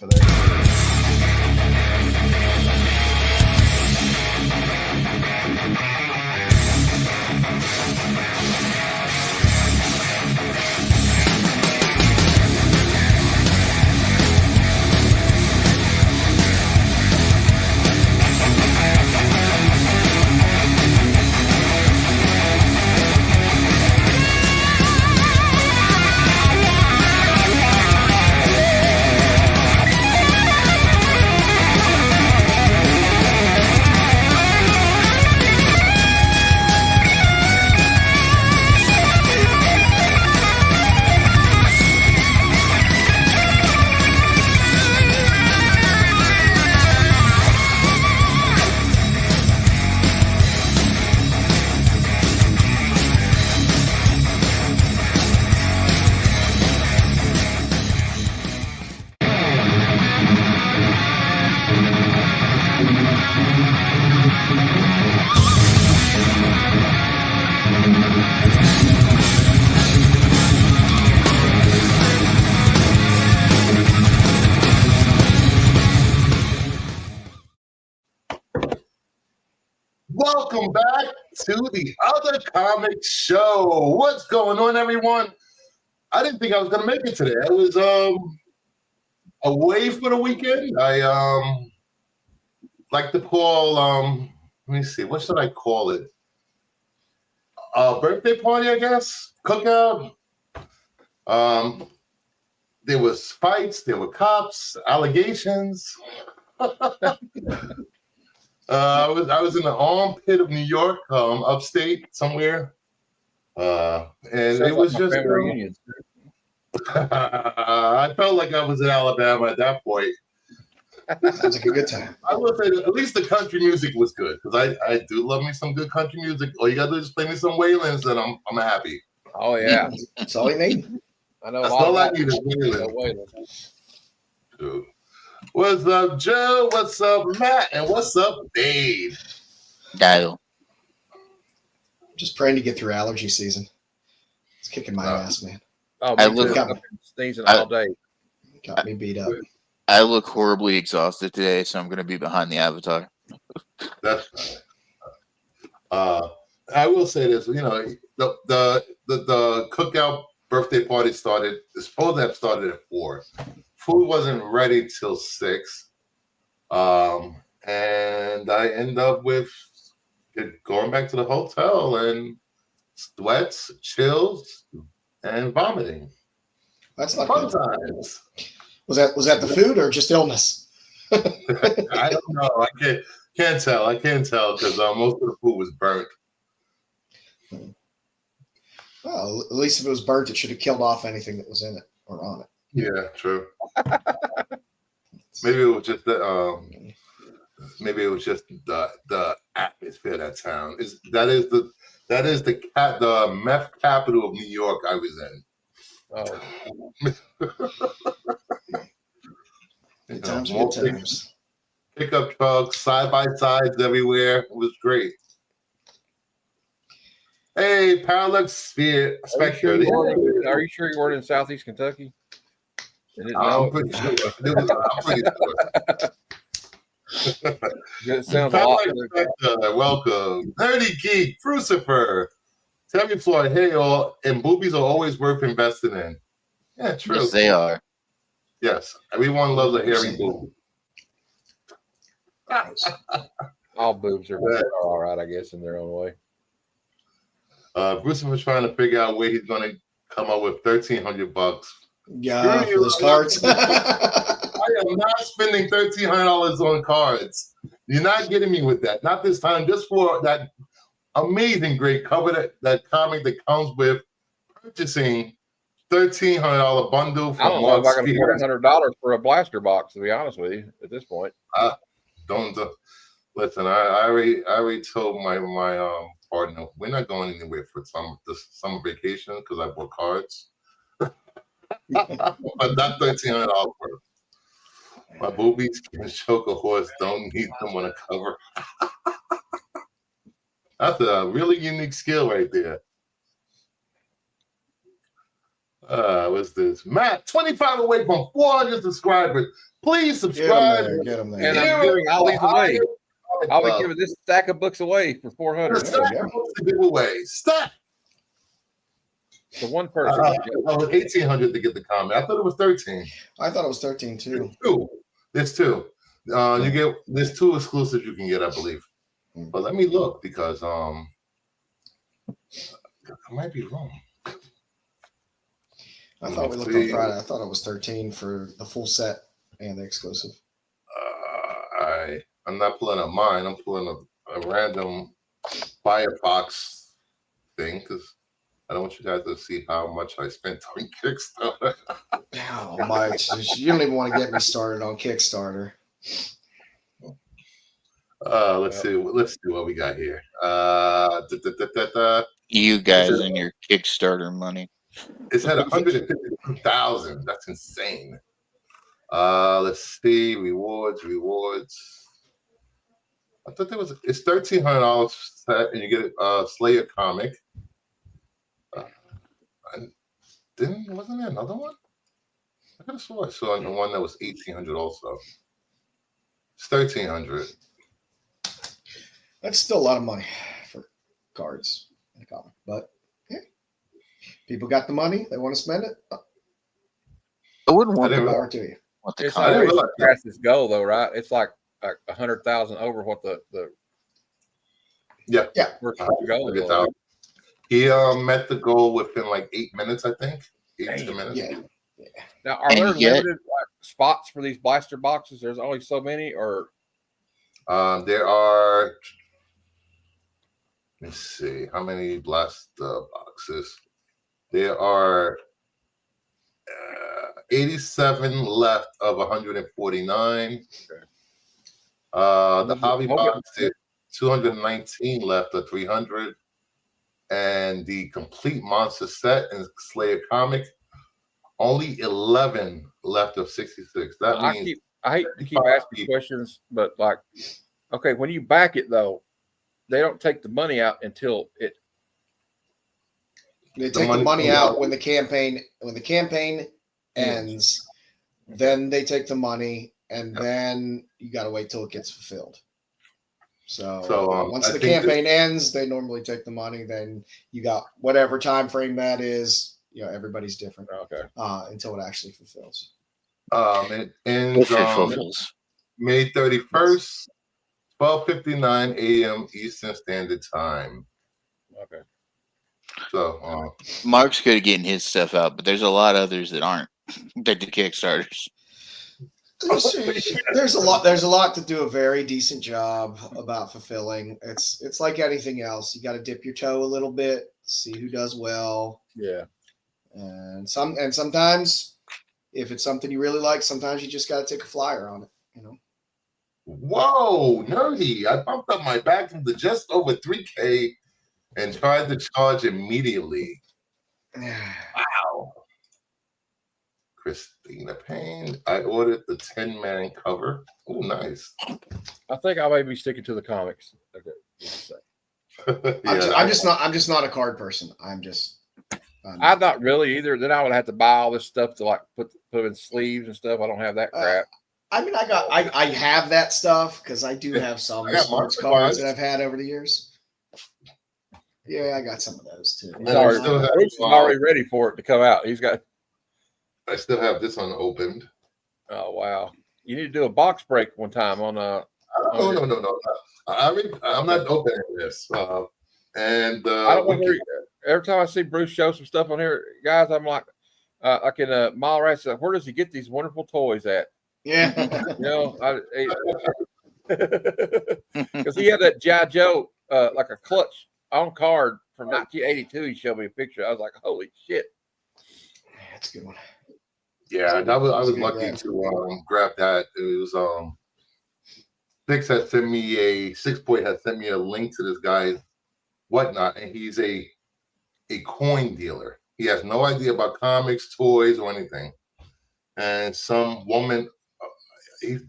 for that. Welcome back to the Other Comic Show. What's going on, everyone? I didn't think I was going to make it today. I was away for the weekend. I like to call, let me see, what should I call it? Birthday party, I guess? Cookout. There was fights, there were cops, allegations. I was in the armpit of New York, upstate somewhere, and it was just. I felt like I was in Alabama at that point. Sounds like a good time. I would say at least the country music was good because I do love me some good country music. All you gotta do is play me some Waylons, and I'm happy. Oh yeah, that's all you need. I know. That's all I need is Waylon. Dude. What's up, Joe? What's up, Matt? And what's up, Dave? Dial. Just praying to get through allergy season. It's kicking my ass, man. Oh, I me look- too. I've been sneezing all day. Got me beat up. I look horribly exhausted today, so I'm going to be behind the avatar. That's I will say this, you know, the cookout birthday party started, it's supposed to have started at 4. Food wasn't ready till 6. And I end up with going back to the hotel and sweats, chills, and vomiting. That's not Fun good. times. Was that the food or just illness? I don't know. I can't tell. I can't tell because most of the food was burnt. Well, at least if it was burnt, it should have killed off anything that was in it or on it. Yeah, true. Maybe it was just the the atmosphere of that town. That is the meth capital of New York I was in. Oh, Good times are good times. Pickup trucks, side by sides everywhere. It was great. Hey, Parallax Sphere Spectre. Are you sure you weren't in Southeast Kentucky? I'm pretty sure. I'm pretty sure. It sounds a lot. Welcome. Nerdy Geek, Crucifer. Tammy Floyd, hey all, and boobies are always worth investing in. Yeah, true. Yes, they are. Yes, everyone loves a hairy boob. All boobs are all right, I guess, in their own way. Crucifer's trying to figure out where he's going to come up with $1,300. Yeah, for those cards. I am not spending $1,300 on cards. You're not getting me with that. Not this time. Just for that amazing, great cover that comic that comes with purchasing $1,300 bundle from I don't know if I can Spears. afford $100 for a blaster box. To be honest with you, at this point, Don't listen. I already told my partner we're not going anywhere for this summer vacation because I bought cards. But not $1,300 worth. My boobies can choke a horse. Don't need them on a cover. That's a really unique skill right there. What's this? Matt, 25 away from 400 subscribers. Please Get him subscribe. there. Get him there. And Here I'm giving all these away. I'll be Club. giving this stack of books away for 400. There's stack of books to give away. Stop. To one person. I was 1,800 to get the comment. I thought it was 13. I thought it was 13 too. There's two. There's two exclusives you can get, I believe. But let me look because I might be wrong. I thought we looked on Friday. I thought it was 13 for the full set and the exclusive. I'm not pulling up mine. I'm pulling up a random Firefox thing because I don't want you guys to see how much I spent on Kickstarter. Oh my! You don't even want to get me started on Kickstarter. Let's see what we got here. You guys and your Kickstarter money. It's at 152,000. That's insane. Let's see. Rewards. I thought it's $1,300 set, and you get a Slayer comic. Wasn't there another one? I could have swore I saw one that was $1,800 also. It's $1,300. That's still a lot of money for cards in a comic, but yeah, people got the money. They want to spend it. I wouldn't want didn't the, Power to you. want the It's I didn't always realize that. past this goal though, right? It's like 100,000 over what the Yeah. first goal Look at was. that. He met the goal within like 8 minutes, I think. 8 to 10 minutes. Yeah. Now, are And there yet- limited spots for these blaster boxes? There's only so many, or There are. Let's see how many blast boxes. There are 87 left of 149. The hobby box is 219 left of 300, and the complete monster set and Slayer comic only 11 left of 66. That means I hate to keep asking questions, but like, okay, when you back it though, they don't take the money out until it. They take the money out when the campaign ends. Then they take the money, and then you got to wait till it gets fulfilled. So once I the think campaign ends, they normally take the money. Then you got whatever time frame that is. Everybody's different Okay. until it actually fulfills. It ends If it fulfills. May 31st, 12:59 a.m. Eastern Standard Time. Okay. So Mark's good at getting his stuff out, but there's a lot of others that aren't. That do Kickstarters. There's a lot to do a very decent job about fulfilling. It's like anything else. You got to dip your toe a little bit, see who does well. Yeah. And sometimes if it's something you really like, sometimes you just got to take a flyer on it, whoa, nerdy! I bumped up my back to just over 3K and tried to charge immediately. Wow. Christina Payne. I ordered the 10-man cover. Oh, nice. I think I may be sticking to the comics. Okay. I'm just not a card person. I'm not really either. Then I would have to buy all this stuff to like put in sleeves and stuff. I don't have that crap. I mean, I have that stuff because I do have some sports cards that I've had over the years. Yeah, I got some of those too. Bruce is already ready for it to come out. I still have this unopened. Oh wow! You need to do a box break one time on No. I'm not opening this. I don't know. Every time I see Bruce show some stuff on here, guys, I'm like in Mile Rat said, where does he get these wonderful toys at? Yeah. Because he had that G.I. Joe, like a clutch on card from 1982. He showed me a picture. I was like, holy shit. That's a good one. Yeah, I was lucky to grab that. It was Six Boy had sent me a link to this guy's whatnot, and he's a coin dealer. He has no idea about comics, toys, or anything. And some woman,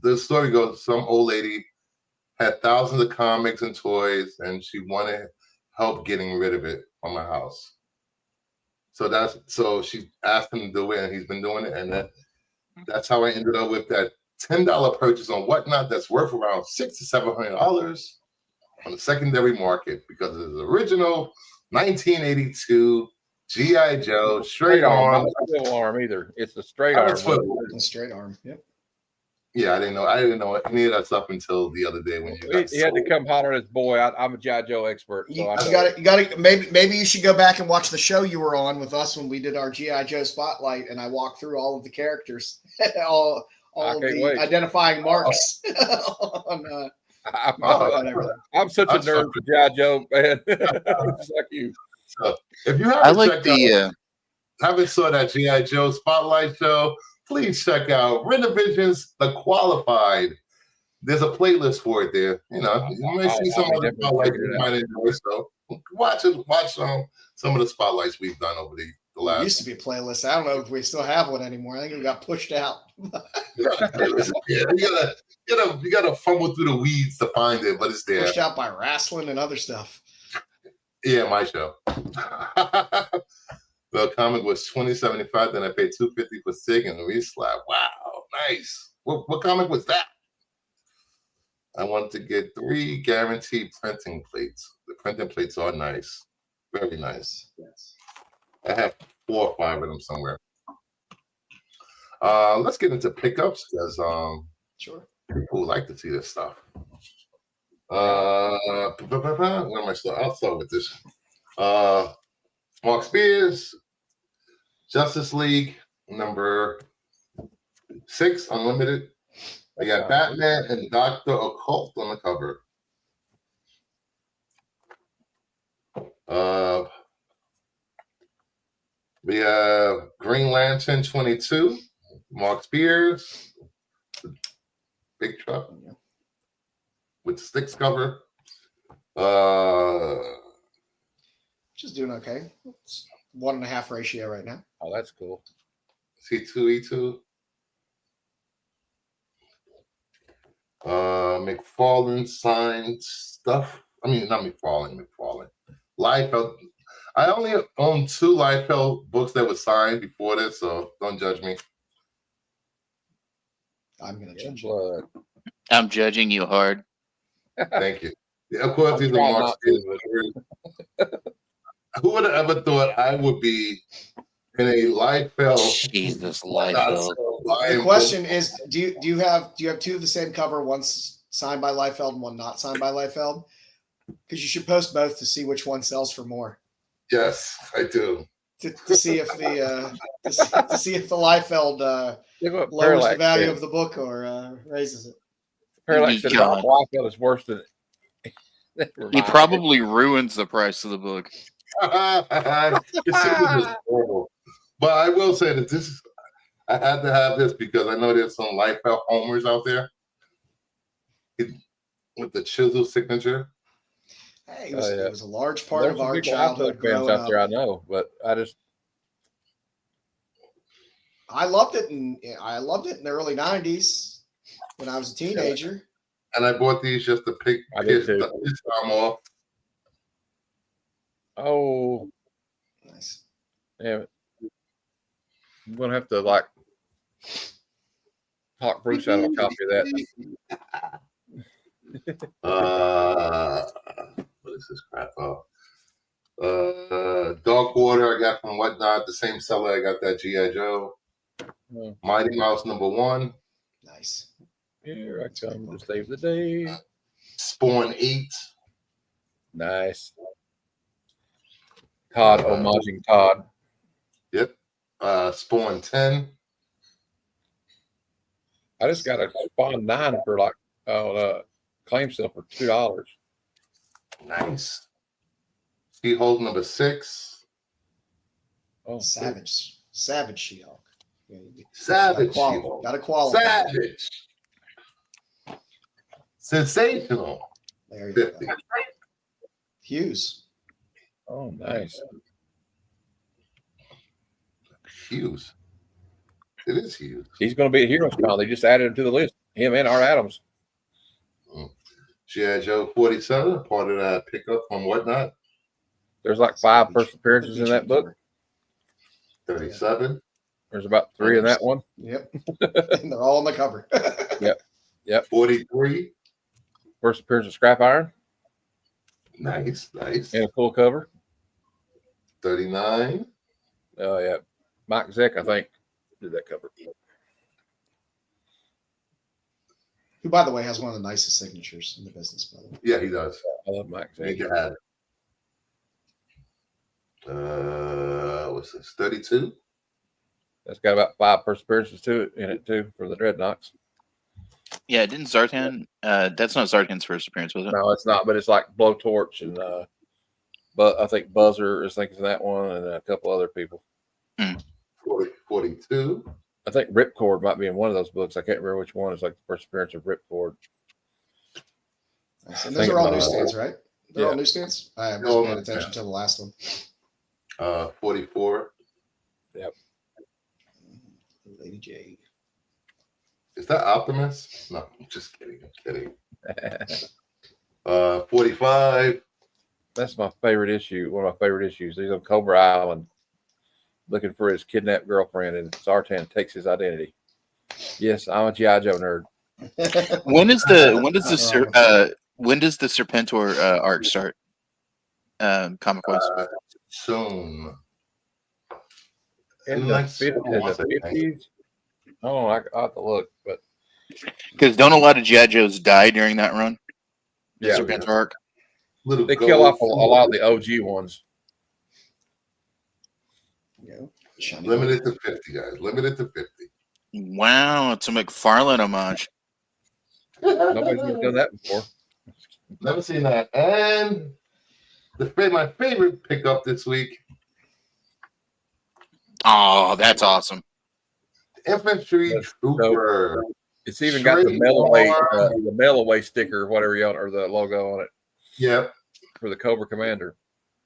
the story goes, some old lady had thousands of comics and toys, and she wanted help getting rid of it from her house. So she asked him to do it, and he's been doing it, and that's how I ended up with that $10 purchase on Whatnot that's worth around $600 to $700 on the secondary market because it's the original 1982 G.I. Joe straight arm. Not a swivel arm either. It's a straight arm. A straight arm. Yep. Yeah, I didn't know any of that stuff until the other day when He had to come holler at his boy. I'm a G.I. Joe expert. So you got to maybe you should go back and watch the show you were on with us when we did our G.I. Joe spotlight, and I walked through all of the characters, all of the identifying marks. I'm such a nerd for G.I. Joe, man. Just like you. So if you haven't saw that G.I. Joe spotlight show, please check out Renovision's The Qualified. There's a playlist for it there. You know, you may see some other spotlights you might enjoy. So watch some of the spotlights we've done over the last. It used to be a playlist. I don't know if we still have one anymore. I think it got pushed out. You gotta fumble through the weeds to find it, but it's there. Pushed out by wrestling and other stuff. Yeah, my show. The comic was $20.75. Then I paid $2.50 for SIG and re-slap. Wow, nice. What comic was that? I wanted to get 3 guaranteed printing plates. The printing plates are nice, very nice. Yes, I have 4 or 5 of them somewhere. Let's get into pickups because sure, people like to see this stuff. Where am I starting? I'll start with this. Mark Spears, Justice League number 6, Unlimited. I got Batman and Dr. Occult on the cover. We have Green Lantern 22, Mark Spears, big truck with Sticks cover. Just doing okay. It's 1.5 ratio right now. Oh, that's cool. C2E2. McFarlane signed stuff. I mean, not McFarlane. Liefeld. I only own 2 Liefeld books that were signed before this, so don't judge me. I'm going to judge you. I'm judging you hard. Thank you. Yeah, of course, these are Mark Spears. Who would have ever thought I would be in a Liefeld? Jesus, Liefeld. The question is, do you have 2 of the same cover, one signed by Liefeld and one not signed by Liefeld? Because you should post both to see which one sells for more. Yes, I do. To see if the Liefeld lowers the value of the book or raises it. Parallax said Liefeld is worse than he probably ruins the price of the book. It's horrible. But I will say that I had to have this because I know there's some Liefeld homers out there with the chisel signature. Hey, it was a large part of our childhood growing out there. I know, but I loved it in the early '90s when I was a teenager. And I bought these just to piss Tom off. Oh, nice. Yeah, I'm gonna have to talk Bruce out of a copy of that. What is this crap? Dark Water I got from Whatnot, the same seller I got that G.I. Joe. Mighty Mouse number 1. Nice. Here I come to save the day. Spawn 8. Nice. Todd, homaging Todd. Yep. Spawn 10. I just got a Spawn 9 for claim sale for $2. Nice. She-Hulk number 6. Oh, Savage She-Hulk. Savage She-Hulk. Got to qualify. Savage. Sensational. There you go. Hughes. Oh, nice. Hughes. It is Hughes. He's going to be at Heroes Con. They just added him to the list. Him and Art Adams. G.I. Joe 47, part of that pickup from Whatnot. There's 5 first appearances in that book. 37. There's about 3 in that one. Yep. And they're all on the cover. Yep. 43. First appearance of Scrap Iron. Nice. And a full cover. 39. Oh, yeah. Mike Zeck, I think, did that cover. Who, by the way, has one of the nicest signatures in the business, by the way. Yeah, he does. I love Mike Zeck. He can have it. What's this? 32. That's got about 5 first appearances in it too for the Dreadnoks. Yeah, didn't Zartan? That's not Zartan's first appearance, was it? No, it's not. But it's like Blowtorch and but I think Buzzer is thinking that one and a couple other people. 42. I think Ripcord might be in one of those books. I can't remember which one. It's like the first appearance of Ripcord. And those are all newsstands, right? They're all newsstands. I wasn't paying attention to the last one. 44. Yep. Lady J. Is that Optimus? No, I'm just kidding. 45. That's my favorite issue. One of my favorite issues. He's on Cobra Island looking for his kidnapped girlfriend, and Zartan takes his identity. Yes, I'm a G.I. Joe nerd. When does the Serpentor arc start? Comic wise, Soon. In the 50s. Oh, I have to look, but because don't a lot of G.I. Joes die during that run? The Yeah. Serpentor arc. They kill off a lot of the OG ones. Limited to 50, guys. Limited to 50. Wow, it's a McFarlane homage. Nobody's ever done that before. Never seen that. And my favorite pickup this week. Oh, that's awesome. Infantry Trooper. It's even got the mail away sticker or whatever or the logo on it. Yep. For the Cobra Commander.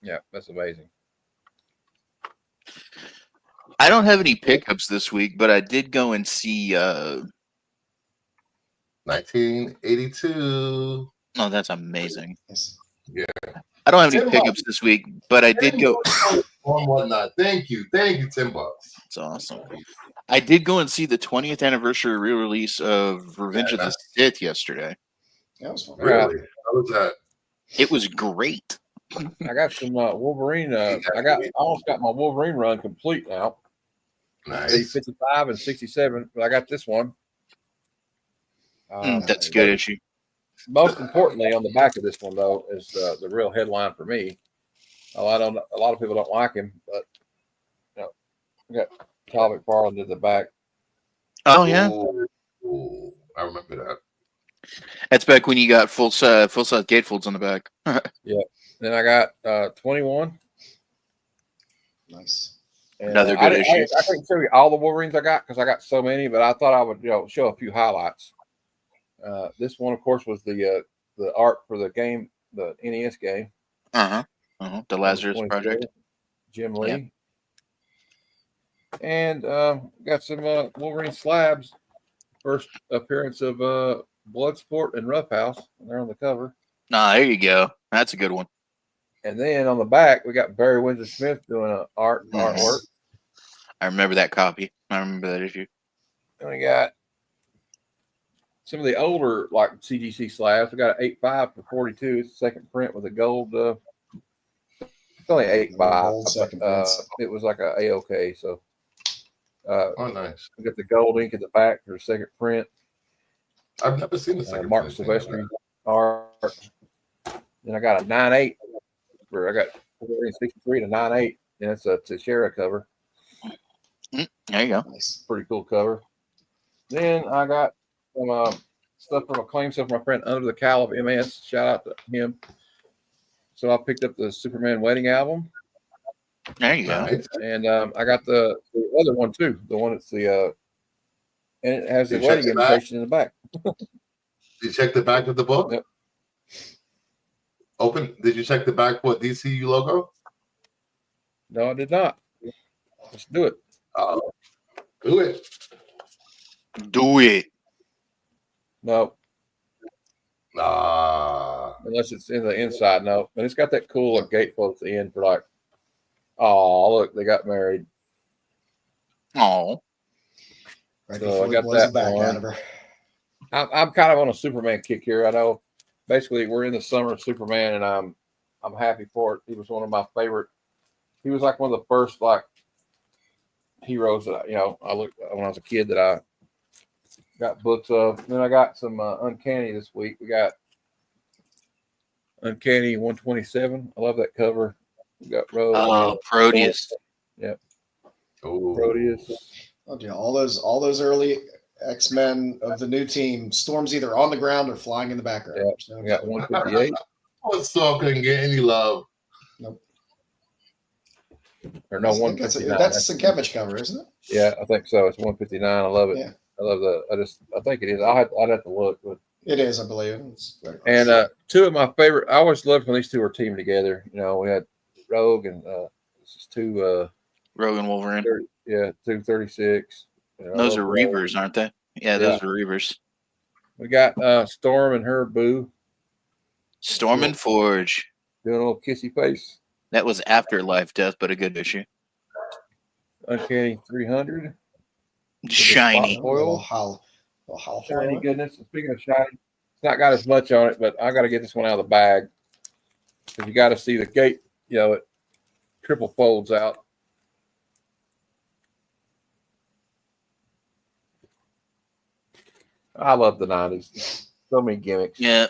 Yeah, that's amazing. I don't have any pickups this week, but I did go and see 1982. Oh, that's amazing. Yeah. I don't have any pickups this week, but I did go on whatnot. Thank you, $10. It's awesome. I did go and see the 20th anniversary re-release of Revenge of the Sith yesterday. That was fun. Really? How was that? It was great. I got some Wolverine. I almost got my Wolverine run complete now. Nice. 55 and 67, but I got this one. That's a good issue. Most importantly, on the back of this one, though, is the real headline for me. Oh, a lot of people don't like him, but we got Todd McFarlane to the back. Oh yeah, Ooh, I remember that. That's back when you got full size gatefolds on the back. Yeah. Then I got 21. Nice. And, another good issue. I couldn't show you all the Wolverines I got because I got so many, but I thought I would show a few highlights. This one, of course, was the art for the game, the NES game. The Lazarus Project. Jim Lee. Yeah. And got some Wolverine slabs. First appearance of Bloodsport and Roughhouse. They're on the cover. There you go. That's a good one. And then on the back, we got Barry Windsor Smith doing artwork. I remember that copy. I remember that issue. And we got some of the older like CGC slabs. We got an 8.5 for 42. It's the second print with a gold. It's only 8.5. It was like a AOK. So nice. We got the gold ink at the back for the second print. I've never seen the second Mark print. Silvestri art. Then I got a 9.8. I got 63 to 9.8, and it's a Teixeira cover. There you go. Nice. Pretty cool cover. Then I got some stuff from Acclaim, stuff from my friend Under the Cowl of MS. Shout out to him. So I picked up the Superman Wedding album. There you go. Nice. And I got the other one too. The one that's and it has the wedding invitation in the back. Did you check the back of the book? Yep. Did you check the back for DCU logo? No, I did not. Let's do it. Do it. Do it. No. Nah. Unless it's in the inside. No. And it's got that cool gatefold at the end for like, oh, look, they got married. Oh, Right So before I he got blows the that back one. out of her. I'm kind of on a Superman kick here. I know basically we're in the summer of Superman, and I'm happy for it. He was one of my favorite. He was like one of the first like heroes that I looked when I was a kid that I got books of. And then I got some Uncanny this week. We got Uncanny 127. I love that cover. We got Rogue. Proteus. Yep. Oh, Proteus. Oh, yeah, all those early X-Men of the new team. Storm's either on the ground or flying in the background. Yep. So, We got 158 One Storm couldn't get any love. or no I think that's 159. a Sienkiewicz cover, isn't it? Yeah, I think so. It's 159. I love it. Yeah. I love I think it is. I'd have to look, but It is, I believe. It's right across. and two of my favorite. I always loved when these two were teamed together. We had Rogue and this is two. Rogue and Wolverine. 236. Those are Reavers, aren't they? Yeah, those are Reavers. We got Storm and her boo Storm and Forge. doing a little kissy face. That was after Life Death, but a good issue. Uncanny 300. Shiny. Foil. Shiny Foil. goodness. And speaking of shiny, it's not got as much on it, but I got to get this one out of the bag because you got to see the gate. It triple folds out. I love the 90s. So many gimmicks. Yeah,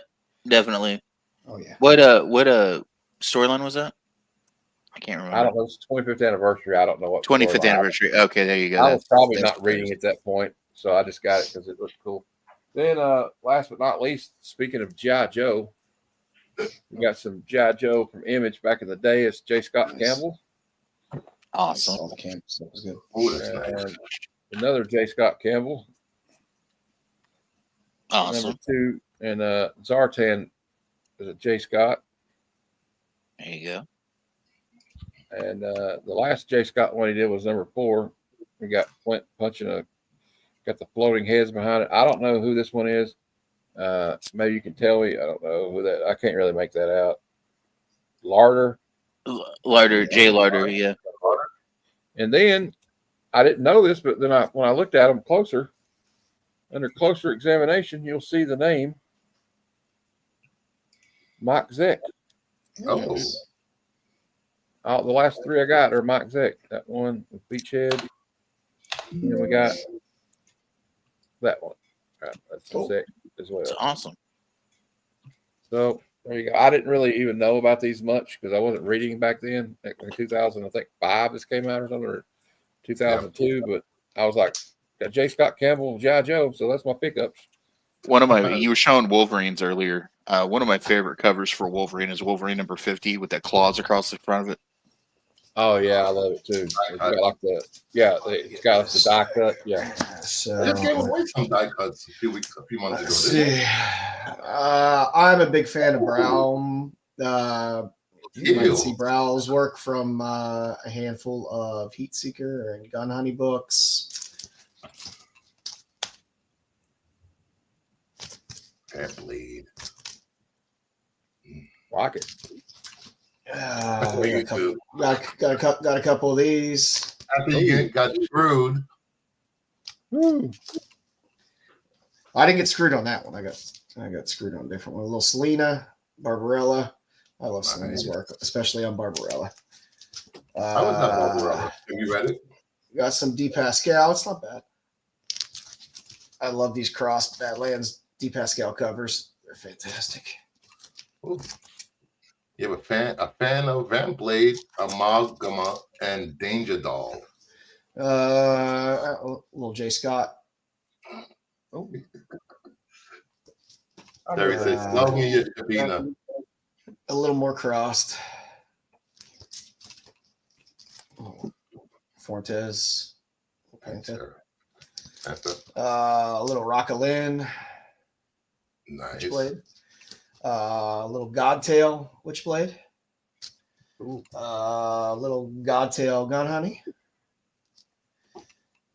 definitely. Oh yeah. What storyline was that? I can't remember. I don't know. It's 25th anniversary. I don't know what. 25th anniversary. Okay, there you go. I was probably not reading at that point, so I just got it because it looked cool. Then, last but not least, speaking of G.I. Joe, we got some G.I. Joe from Image back in the day. It's J. Scott Campbell. Awesome. All the campus. That was good. Oh, that's nice. And another J. Scott Campbell. Awesome. Number 2. And Zartan is a J. Scott. There you go. And the last J. Scott one he did was number 4. We got Flint punching got the floating heads behind it. I don't know who this one is. Maybe you can tell me. I don't know who that. I can't really make that out. Larder. Jay Larder, yeah. And then I didn't know this, but then when I looked at them closer, under closer examination, you'll see the name Mike Zeck. Oh. The last 3 I got are Mike Zeck. That one with Beachhead. And then we got that one. That's Zeck as well. That's awesome. So there you go. I didn't really even know about these much because I wasn't reading back then. In 2005 this came out or something, or 2002. But I was like, got J. Scott Campbell, G.I. Joe, so that's my pickups. You were showing Wolverines earlier. One of my favorite covers for Wolverine is Wolverine number 50 with that claws across the front of it. Oh yeah, I love it too. It's got like it's got the die cut. Yeah. So, I just gave away some die cuts a few months ago. let's see. I'm a big fan of Brown. You might see Brow's work from a handful of Heatseeker and Gun Honey books. That bleed. Rocket. Got Got a couple of these. After you got screwed. Woo. I didn't get screwed on that one. I got screwed on a different one. A little Selena, Barbarella. I love Selena's work, especially on Barbarella. I was not Barbarella. Have you read it? Got some D. Pascal. It's not bad. I love these Cross Badlands D. Pascal covers. They're fantastic. Ooh. You have a fan of Van Blade, Amalgama, and Danger Doll. A little J. Scott. Oh. Terry says, "Love me, your Sabina." A little more crossed. Fortes. A little Rockalin. Nice. Witchblade. A little Godtail Witchblade. Little Godtail Gun Honey.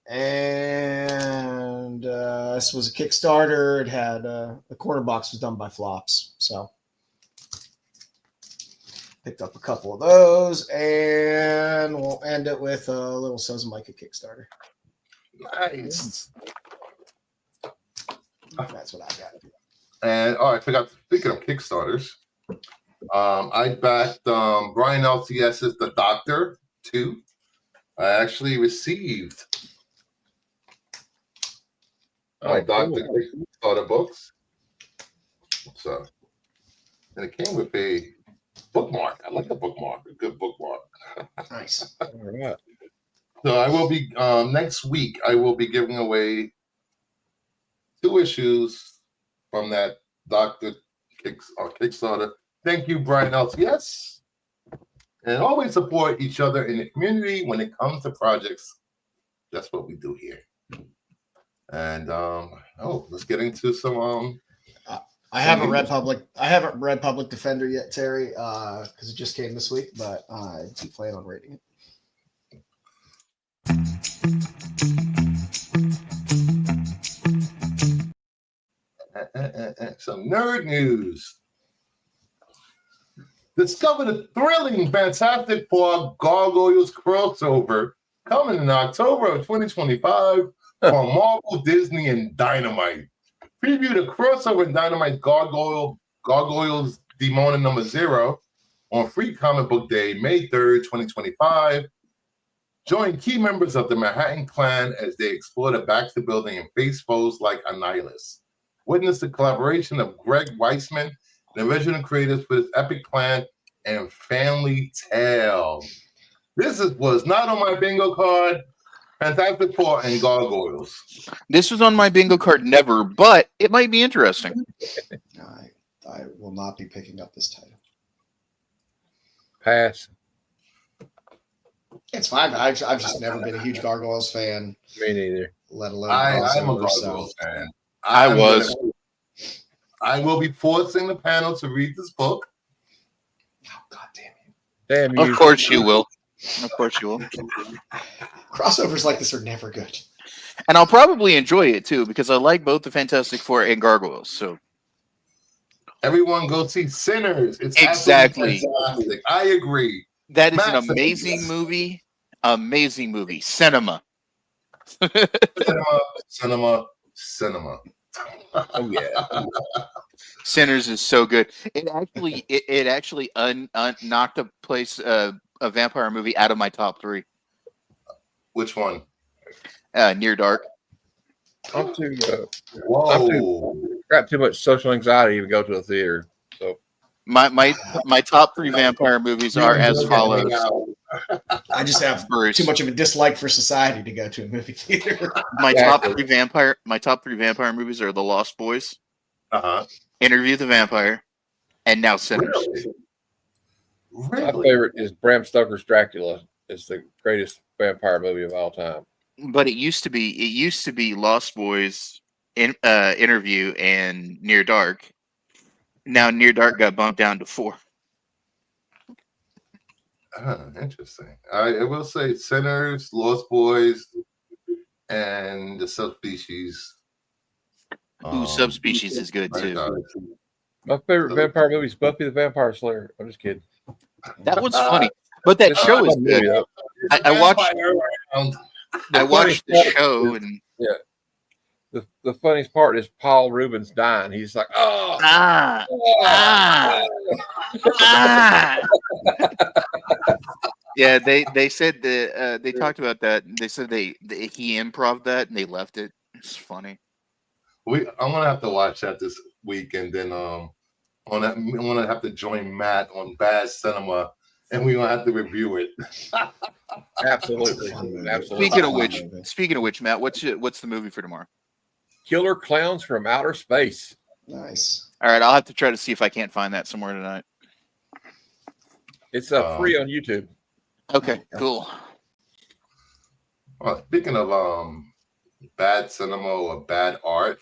And this was a Kickstarter. It had the corner box was done by Flops, so picked up a couple of those, and we'll end it with a little Sozamika Kickstarter. Nice. That's what I got. And I forgot. Speaking of Kickstarters, I backed Brian LCS's The Doctor 2. I actually received my Doctor Kickstarter books. So, and it came with a bookmark. I like a bookmark, a good bookmark. Nice. All right. So I will be next week. I will be giving away 2 issues from that Doctor Kickstarter. Thank you, Brian LCS. And always support each other in the community when it comes to projects. That's what we do here. And let's get into some. I haven't read Public Defender yet, Terry, because it just came this week. But I do plan on reading it. Some nerd news. Discover the thrilling Fantastic Four Gargoyles crossover coming in October of 2025 from Marvel, Disney, and Dynamite. Preview the crossover in Dynamite Gargoyles Demona number 0 on Free Comic Book Day, May 3rd, 2025. Join key members of the Manhattan Clan as they explore the Baxter Building and face foes like Annihilus. Witness the collaboration of Greg Weisman, the original creators for this epic clan and family tale. This was not on my bingo card. Fantastic Four and Gargoyles. This was on my bingo card never, but it might be interesting. I will not be picking up this title. Pass. It's fine. I've just never been a huge Gargoyles fan. Me neither. Let alone I'm a crossover, Gargoyles fan. I will be forcing the panel to read this book. Oh, God damn you. Damn you. Of course you will. Of course you will. Crossovers like this are never good. And I'll probably enjoy it too because I like both the Fantastic Four and Gargoyles. So everyone go see Sinners. It's exactly fantastic. I agree. That is an amazing movie. Amazing movie. Cinema. Cinema. Oh yeah. Sinners is so good. It actually knocked a vampire movie out of my top 3. Which one? Near Dark. I'm too. Whoa. Got too much social anxiety to go to a theater. So My top 3 vampire movies are as follows. I just have too much of a dislike for society to go to a movie theater. My top 3 vampire movies are The Lost Boys, Interview the Vampire, and now Sinners. Really? My favorite is Bram Stoker's Dracula. It's the greatest vampire movie of all time. But it used to be Lost Boys, Interview, and Near Dark. Now Near Dark got bumped down to 4. Interesting. I will say Sinners, Lost Boys, and the Subspecies. Subspecies is good too. My favorite vampire movie is Buffy the Vampire Slayer. I'm just kidding. That one's funny, but that show is good. I watched the show, and the funniest part is Paul Rubens dying. He's like, oh, yeah. They said they talked about that. They said he improv that and they left it. It's funny. I'm gonna have to watch that this week, and then I'm gonna have to join Matt on Bad Cinema, and we're gonna have to review it. Absolutely. Speaking of which, Matt, what's the movie for tomorrow? Killer Clowns from Outer Space. Nice. All right, I'll have to try to see if I can't find that somewhere tonight. It's free on YouTube. Okay, cool. Well, speaking of bad cinema or bad art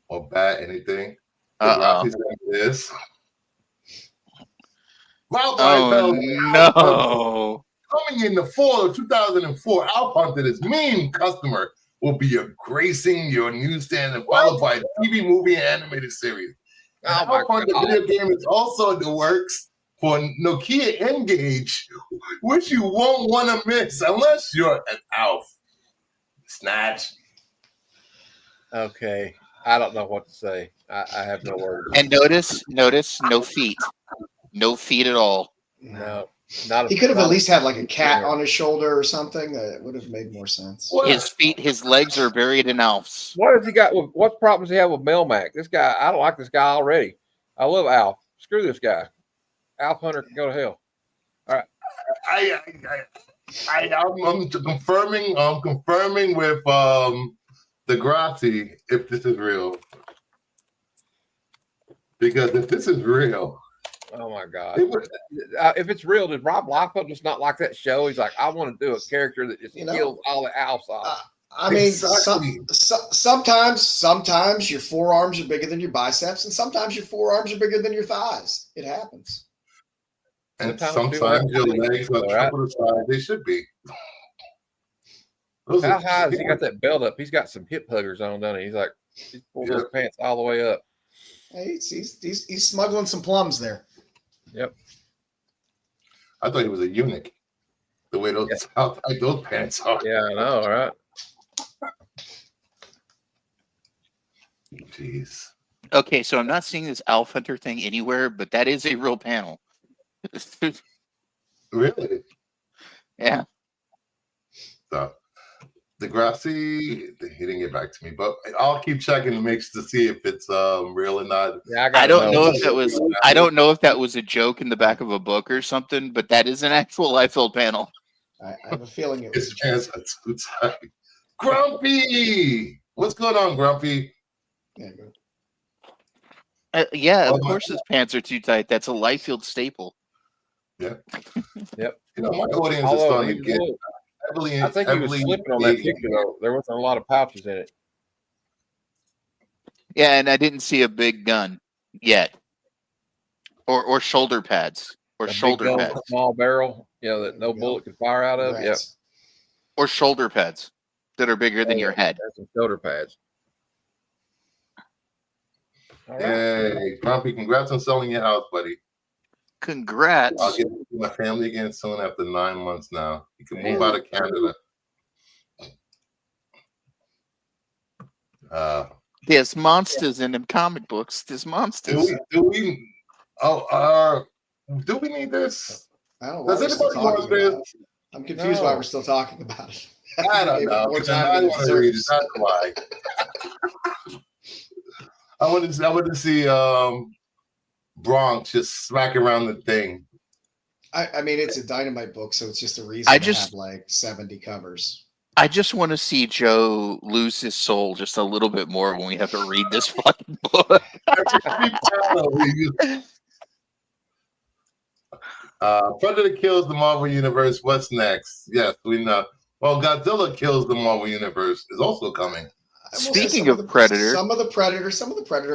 or bad anything, is no. Coming in the fall of 2004, Alp Hunter, this mean customer, will be gracing your newsstand and followed by a TV, movie, and animated series. Alp Hunter video game is also in the works for Nokia N-Gage, which you won't want to miss unless you're an Alf. Snatch. Okay. I don't know what to say. I have no words. And notice, no feet. No feet at all. No. Not He could have not at least had like a cat Yeah. on his shoulder or something. That would have made more sense. What? His legs are buried in Alf's. What has he got? What problems does he have with Melmac? This guy, I don't like this guy already. I love Alf. Screw this guy. Alf Hunter can go to hell. I'm confirming. I'm confirming with Degrassi if this is real. Because if this is real, Oh my God! it would- If it's real, did Rob Liefeld just not like that show? He's like, I want to do a character that just kills all the Alfs off. I mean, Exactly. sometimes your forearms are bigger than your biceps, and sometimes your forearms are bigger than your thighs. It happens. and Sometimes sometimes your people have legs are all right. triple the size they should be. Those How are- high has he got that belt up? He's got some hip huggers on, doesn't he? He's pulled those pants all the way up. Hey, he's smuggling some plums there. Yep. I thought he was a eunuch. The way those how tight those pants are. Yeah, I know, right? Jeez. Okay, so I'm not seeing this Alf Hunter thing anywhere, but that is a real panel. Really? Yeah. So Degrassi, he didn't get back to me, but I'll keep checking the mix to see if it's real or not. Yeah, I don't know if that was a joke in the back of a book or something, but that is an actual Liefeld panel. I have a feeling it His was. pants are too tight. Grumpy, what's going on, Grumpy? Yeah, go. Yeah, Oh, of course his pants are too tight. That's a Liefeld staple. You know, my audience is Although starting he to get was- heavily. I think he was heavily slipping on that Asian. picture though. There wasn't a lot of pouches in it. Yeah, and I didn't see a big gun yet, or shoulder pads, or A big shoulder gun, pads, small barrel, that no Yeah. bullet could fire out of. Yep. Rats. or shoulder pads that are bigger than your head. That's some shoulder pads. All right. Hey, Grumpy, congrats on selling your house, buddy. Congrats. I'll get to my family again soon after 9 months now. You can move Man. out of Canada. There's monsters in them comic books. There's monsters. Do we need this? I don't know. Why Does we're still anybody want talking about this? it. I'm confused why No. we're still talking about it. I don't Maybe know. more because time I than it want to read it. deserves. That's why. I wanted to see Bronx just smack around the thing. I mean, it's a Dynamite book, so it's just a reason I to just- have like 70 covers. I just want to see Joe lose his soul just a little bit more when we have to read this fucking book. Predator kills the Marvel Universe. What's next? Yes, we know. Well, Godzilla kills the Marvel Universe is also coming. I will say Speaking some of Predator- some of the Predator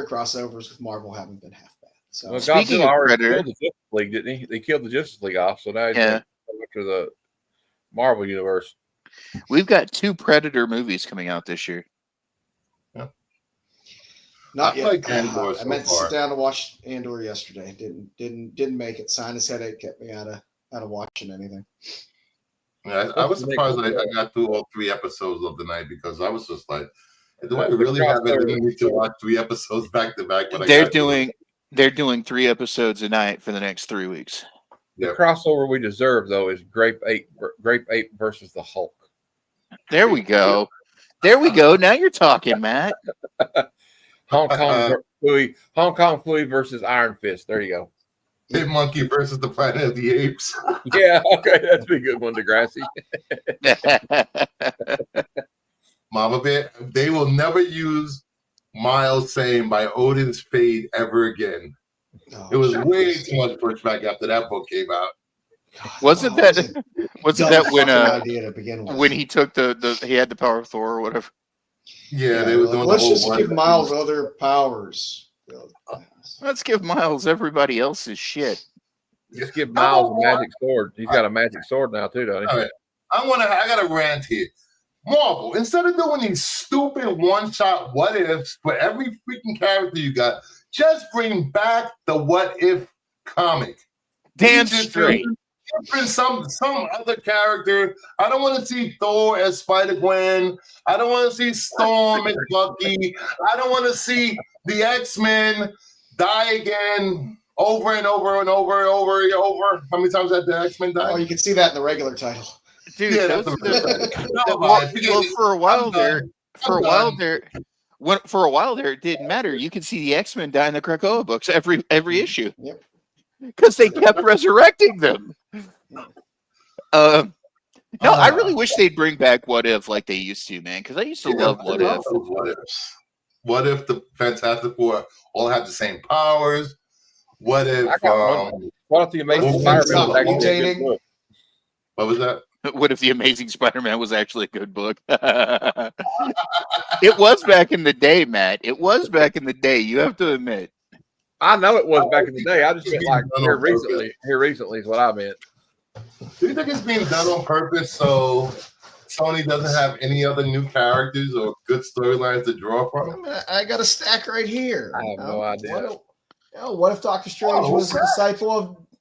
crossovers with Marvel haven't been half bad. So Well, Speaking Godzilla of already Predator- killed the Justice League, didn't he? They killed the Justice League off, so now he's Yeah. going to go after the Marvel Universe. We've got 2 Predator movies coming out this year. not I yet. like Andor I so meant to far. sit down to watch Andor yesterday. Didn't make it. Sinus headache kept me out of watching anything. Yeah, I was surprised I got through all 3 episodes of the night because I was just like, do I really have it in me to watch 3 episodes back to back? But I They're got to. doing 3 episodes a night for the next 3 weeks. The Yeah. crossover we deserve, though, is Grape Ape versus the Hulk. There we go. There we go. Now you're talking, Matt. Hong Kong Fooey versus Iron Fist. There you go. Pit Monkey versus the Planet of the Apes. Yeah, okay, that's a good one, Degrassi. Mama Bear, they will never use Miles saying by Odin's fate ever again. Oh, It was geez. way too much pushback after that book came out. God, Wasn't oh, that- it was a Wasn't dumb that when fucking idea to begin with? when he took he had the power of Thor or whatever? Yeah, they were like, doing let's the whole just run. give Miles other powers. Let's give Miles everybody else's shit. Just give Miles a magic sword. He's got a magic sword now, too, don't he? All right. I got a rant here. Marvel, instead of doing these stupid one-shot what ifs for every freaking character you got, just bring back the what if comic. Damn He just- straight. give some other character. I don't want to see Thor as Spider-Gwen. I don't want to see Storm as Bucky. I don't want to see the X-Men die again over and over and over and over and over. How many times have the X-Men died? Oh, you can see that in the regular title. Dude, Yeah, those that's are the, well, for a while I'm there, done. for a I'm while done. there, for a while there, it didn't matter. You could see the X-Men die in the Krakoa books every issue. Yep. Because they kept resurrecting them. No, I really wish they'd bring back What If like they used to, man. Because I used to love What If. What ifs? What if the Fantastic Four all have the same powers? What if? I got one. What if the Amazing Well, Spider-Man was actually a good mutating? book? What was that? What if the Amazing Spider-Man was actually a good book? It was back in the day, Matt. It was back in the day. You have to admit. I know it was back in the day. I just meant It's like being done here on purpose. recently. Here recently is what I meant. Do you think it's being done on purpose so Sony doesn't have any other new characters or good storylines to draw from? I got a stack right here. I have no idea. What if Doctor Strange Oh, was a okay. disciple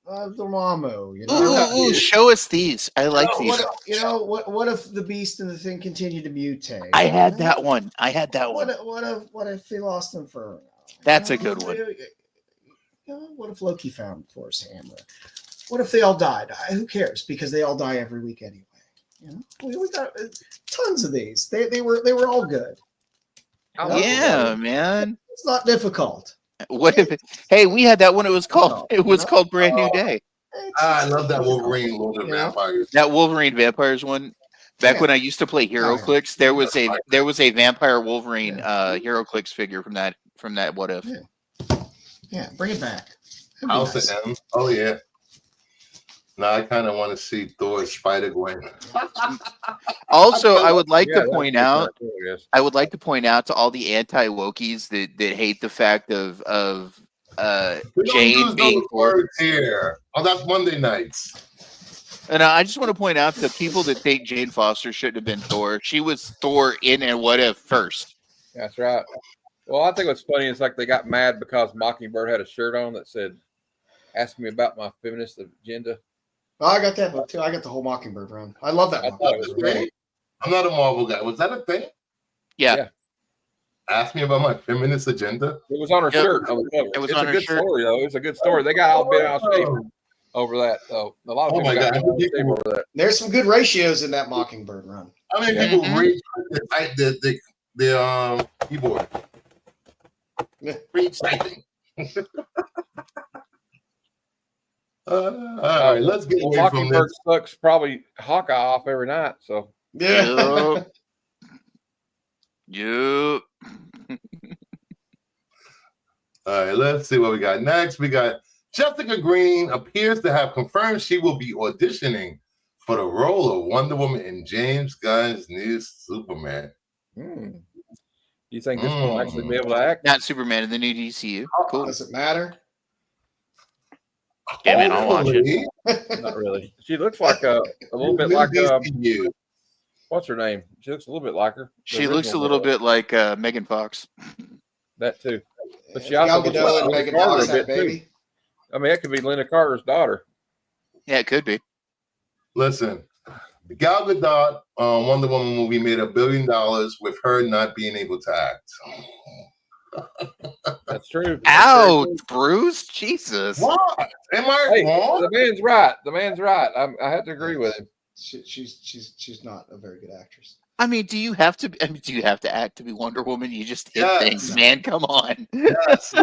of Dormammu? You know, Ooh, show us these. I like these. what if the Beast and the Thing continue to mutate? I had that one. I had that one. What if he lost him for? That's a good one. What if Loki found Thor's hammer? What if they all died? Who cares? Because they all die every week anyway. You know, we got tons of these. They were all good. Yeah, man. It's not difficult. What if? Hey, we had that one. It was called Brand New Day. I love that Wolverine Lord of Yeah. Vampires. That Wolverine Vampires one. Back Yeah. when I used to play HeroClix, there was a vampire Wolverine HeroClix figure from that What If. Yeah, bring it back. That'd be House nice. of M. Oh yeah. Now I kind of want to see Thor Spider-Gwen. Also, I would like Yeah, to point that's out. pretty cool, yes. I would like to point out to all the anti-wokies that hate the fact of We don't Jane use being those Thor. words here. Oh, that's Monday nights. And I just want to point out to people that think Jane Foster shouldn't have been Thor. She was Thor in and What If first. That's right. Well, I think what's funny is like they got mad because Mockingbird had a shirt on that said, "Ask me about my feminist agenda." Oh, I got that book too. I got the whole Mockingbird run. I love that I one. thought it was great. I'm not a Marvel guy. Was that a thing? Yeah. Ask me about my feminist agenda. It was on her Yep. shirt. On the cover. It was It's on a her good shirt. story, though. It's a good story. They got all bent out of shape over that. So a lot of Oh people my got God. bent out of shape over that. There's some good ratios in that Mockingbird run. How many Yeah. people Mhm. read the keyboard? Yeah. Read typing. All right, let's get Well, away from Mockingbird this. sucks probably Hawkeye off every night. So Yeah. Yup. All right, let's see what we got next. We got Jessica Green appears to have confirmed she will be auditioning for the role of Wonder Woman in James Gunn's new Superman. do you think this will actually be able to act? Not Superman in the new DCU. Cool. Does it matter? Yeah, man, I'll watch it. Hopefully, Not really. She looks like a little bit new like DCU. what's her name? She looks a little bit like her. The She looks a original little girl. bit like Megan Fox. That too. But she Gal also looks Gadot like and Linda Megan Carter Fox a had a bit, too. baby. I mean, that could be Linda Carter's daughter. Yeah, it could be. Listen, the Gal Gadot Wonder Woman movie made $1 billion with her not being able to act. That's true. Ouch, Bruce. Jesus. What? Am I Hey, wrong? the man's right. The man's right. I have to agree with him. She's not a very good actress. I mean, do you have to act to be Wonder Woman? You just hit Yes. things, man. Come on. Yes.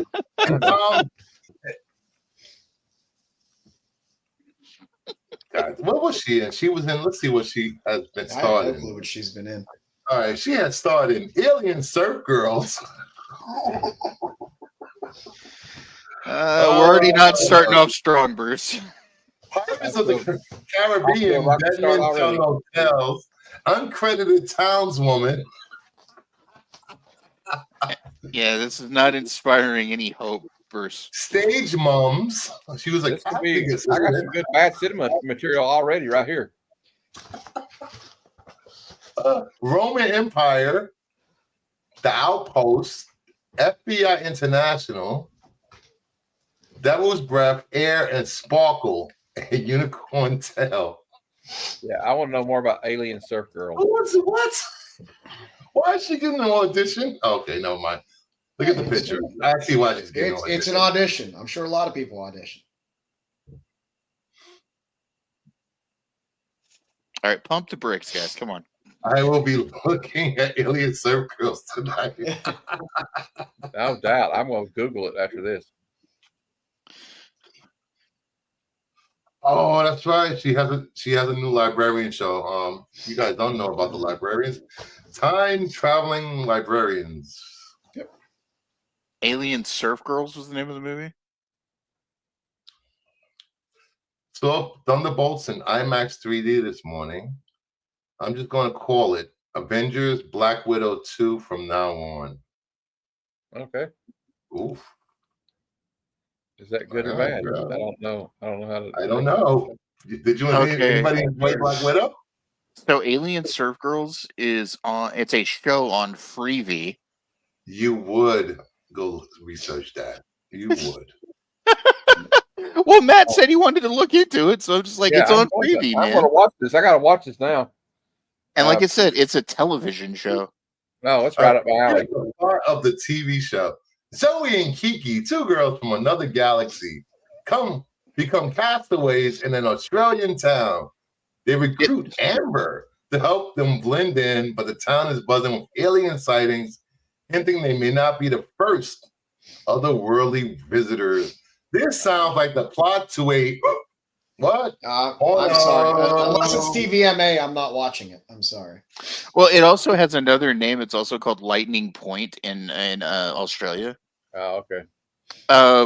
God, what was she in? She was in. Let's see what she has been I have starred no in. clue what she's been in. All right, she had starred in Alien Surf Girls. We're already not starting off strong, Bruce. Pirates of the I feel Caribbean, like a star Badminton already. Hotels, Uncredited Townswoman, Yeah, this is not inspiring any hope, Bruce. Stage Mums. She was a This could be. casting I got assistant. some good bad cinema material already right here. Roman Empire, The Outpost, FBI International, Devil's Breath, Air, and Sparkle. a unicorn tail. Yeah, I want to know more about Alien Surf Girl. What? Why is she getting an audition? Okay, never mind. Look at the picture. I see why she's getting an audition. It's an audition. I'm sure a lot of people audition. All right, pump the brakes, guys. Come on. I will be looking at Alien Surf Girls tonight. No doubt. I'm going to Google it after this. Oh, that's right. She has a new librarian show. You guys don't know about the librarians. Time traveling librarians. Yep. Alien Surf Girls was the name of the movie. So Thunderbolts in IMAX 3D this morning. I'm just going to call it Avengers Black Widow 2 from now on. Okay. Oof. Is that good or bad? I don't know. I don't know how to. I don't know. Did you anybody enjoy Black Widow? So Alien Surf Girls is on. It's a show on Freevee. You would go research that. You would. Well, Matt said he wanted to look into it, so I'm just like, it's on Freevee, man. I want to watch this. I got to watch this now. And like I said, it's a television show. No, it's right up my alley. Part of the TV show. Zoe and Kiki, two girls from another galaxy, become castaways in an Australian town. They recruit Amber to help them blend in, but the town is buzzing with alien sightings, hinting they may not be the first otherworldly visitors. This sounds like the plot to a what? I'm sorry. Unless it's TVMA, I'm not watching it. I'm sorry. Well, it also has another name. It's also called Lightning Point in Australia. Oh, okay.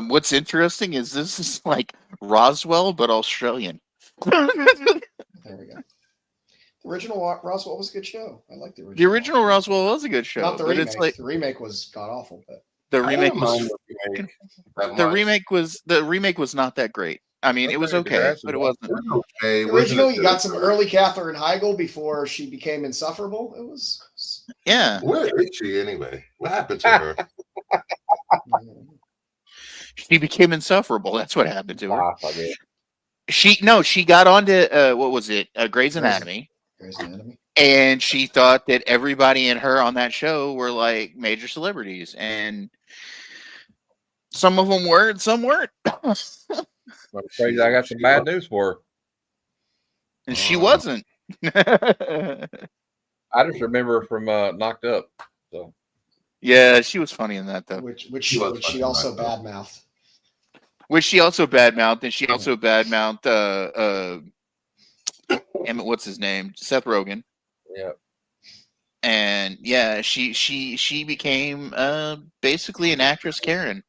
What's interesting is this is like Roswell, but Australian. There we go. The original Roswell was a good show. I like the original. The original Roswell was a good show. Not the but remake. It's like The remake was god awful, but the remake was not that great. I mean, it was okay, but it wasn't. Okay. the original, you got some early Katherine Heigl before she became insufferable. It was. Yeah. Where is she anyway? What happened to her? She became insufferable. That's what happened to her. Ah, She got onto what was it? Grey's Anatomy. Grey's Anatomy. And she thought that everybody and her on that show were like major celebrities, and some of them were, and some weren't. I'm afraid I got some bad news for her. And she wasn't. I just remember her from Knocked Up. So yeah, she was funny in that though. Which she also badmouthed. Which she also badmouthed, and she also badmouthed what's his name? Seth Rogen. Yeah. And yeah, she became basically an actress Karen.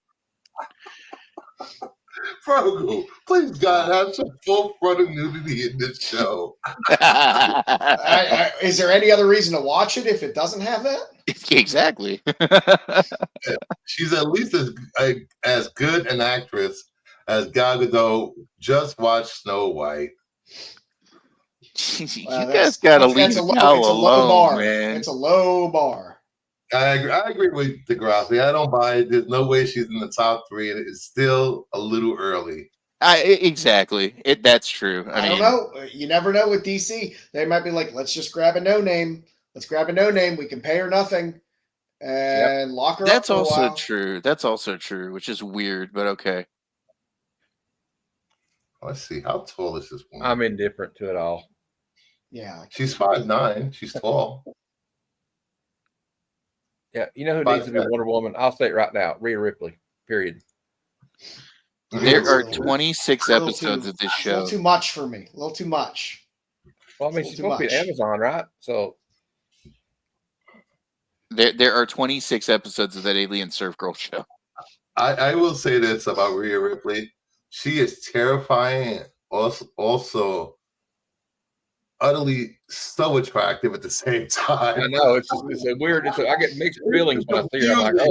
Frogo, please God, have some full frontal nudity in this show. Is there any other reason to watch it if it doesn't have that? Exactly. She's at least as good an actress as Gal Gadot. Just watch Snow White. You guys gotta leave Gal alone, man. It's a low bar. I agree with Degrassi. I don't buy it. There's no way she's in the top 3, and it's still a little early. Exactly. That's true. I don't know. You never know with DC. They might be like, let's just grab a no name. Let's grab a no name. We can pay her nothing and lock her up. That's also true. That's also true, which is weird, but okay. Let's see. How tall is this woman? I'm indifferent to it all. Yeah. She's 5'9". She's tall. Yeah, you know who needs to be Wonder Woman? I'll say it right now. Rhea Ripley. Period. There are 26 episodes of this show. A little too much for me. A little too much. Well, I mean, she's supposed to be Amazon, right? So there are 26 episodes of that Alien Surf Girl show. I will say this about Rhea Ripley. She is terrifying. Also utterly so attractive at the same time. I know it's a weird. I get mixed feelings when I see her. I'm like,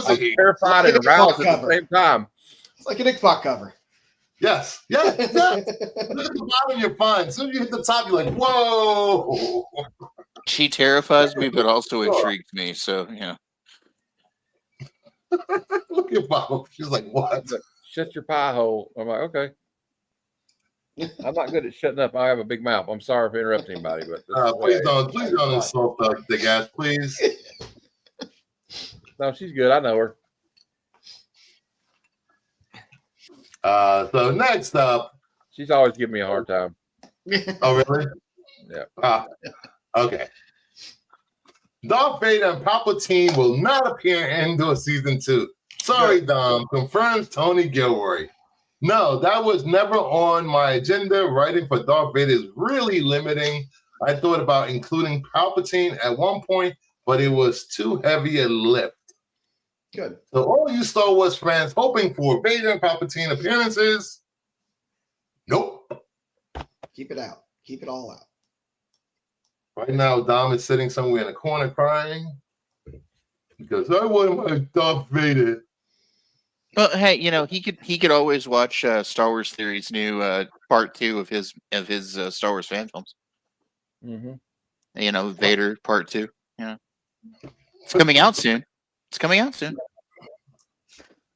I'm terrified and aroused at the same time. It's like an Ickpot cover. Yes. Look at the bottom, you're fine. As soon as you hit the top, you're like, whoa. She terrifies me, but also intrigues me. So yeah. Look at Bob. She's like, what? Shut your pie hole. I'm like, okay. I'm not good at shutting up. I have a big mouth. I'm sorry for interrupting anybody, but this is the way Please don't insult the guys, please. No, she's good. I know her. So next up, She's always giving me a hard time. oh really? Yeah. Okay. Darth Vader and Palpatine will not appear in Endor season 2. Sorry, Dom. Confirms Tony Gilroy. No, that was never on my agenda. Writing for Darth Vader is really limiting. I thought about including Palpatine at one point, but it was too heavy a lift. Good. So all you Star Wars fans hoping for Vader and Palpatine appearances, nope. Keep it out. Keep it all out. Right now, Dom is sitting somewhere in a corner crying because I want my Darth Vader. Well, hey, he could always watch Star Wars Theory's new part 2 of his Star Wars fan films. Mm-hmm. Vader part 2. It's coming out soon.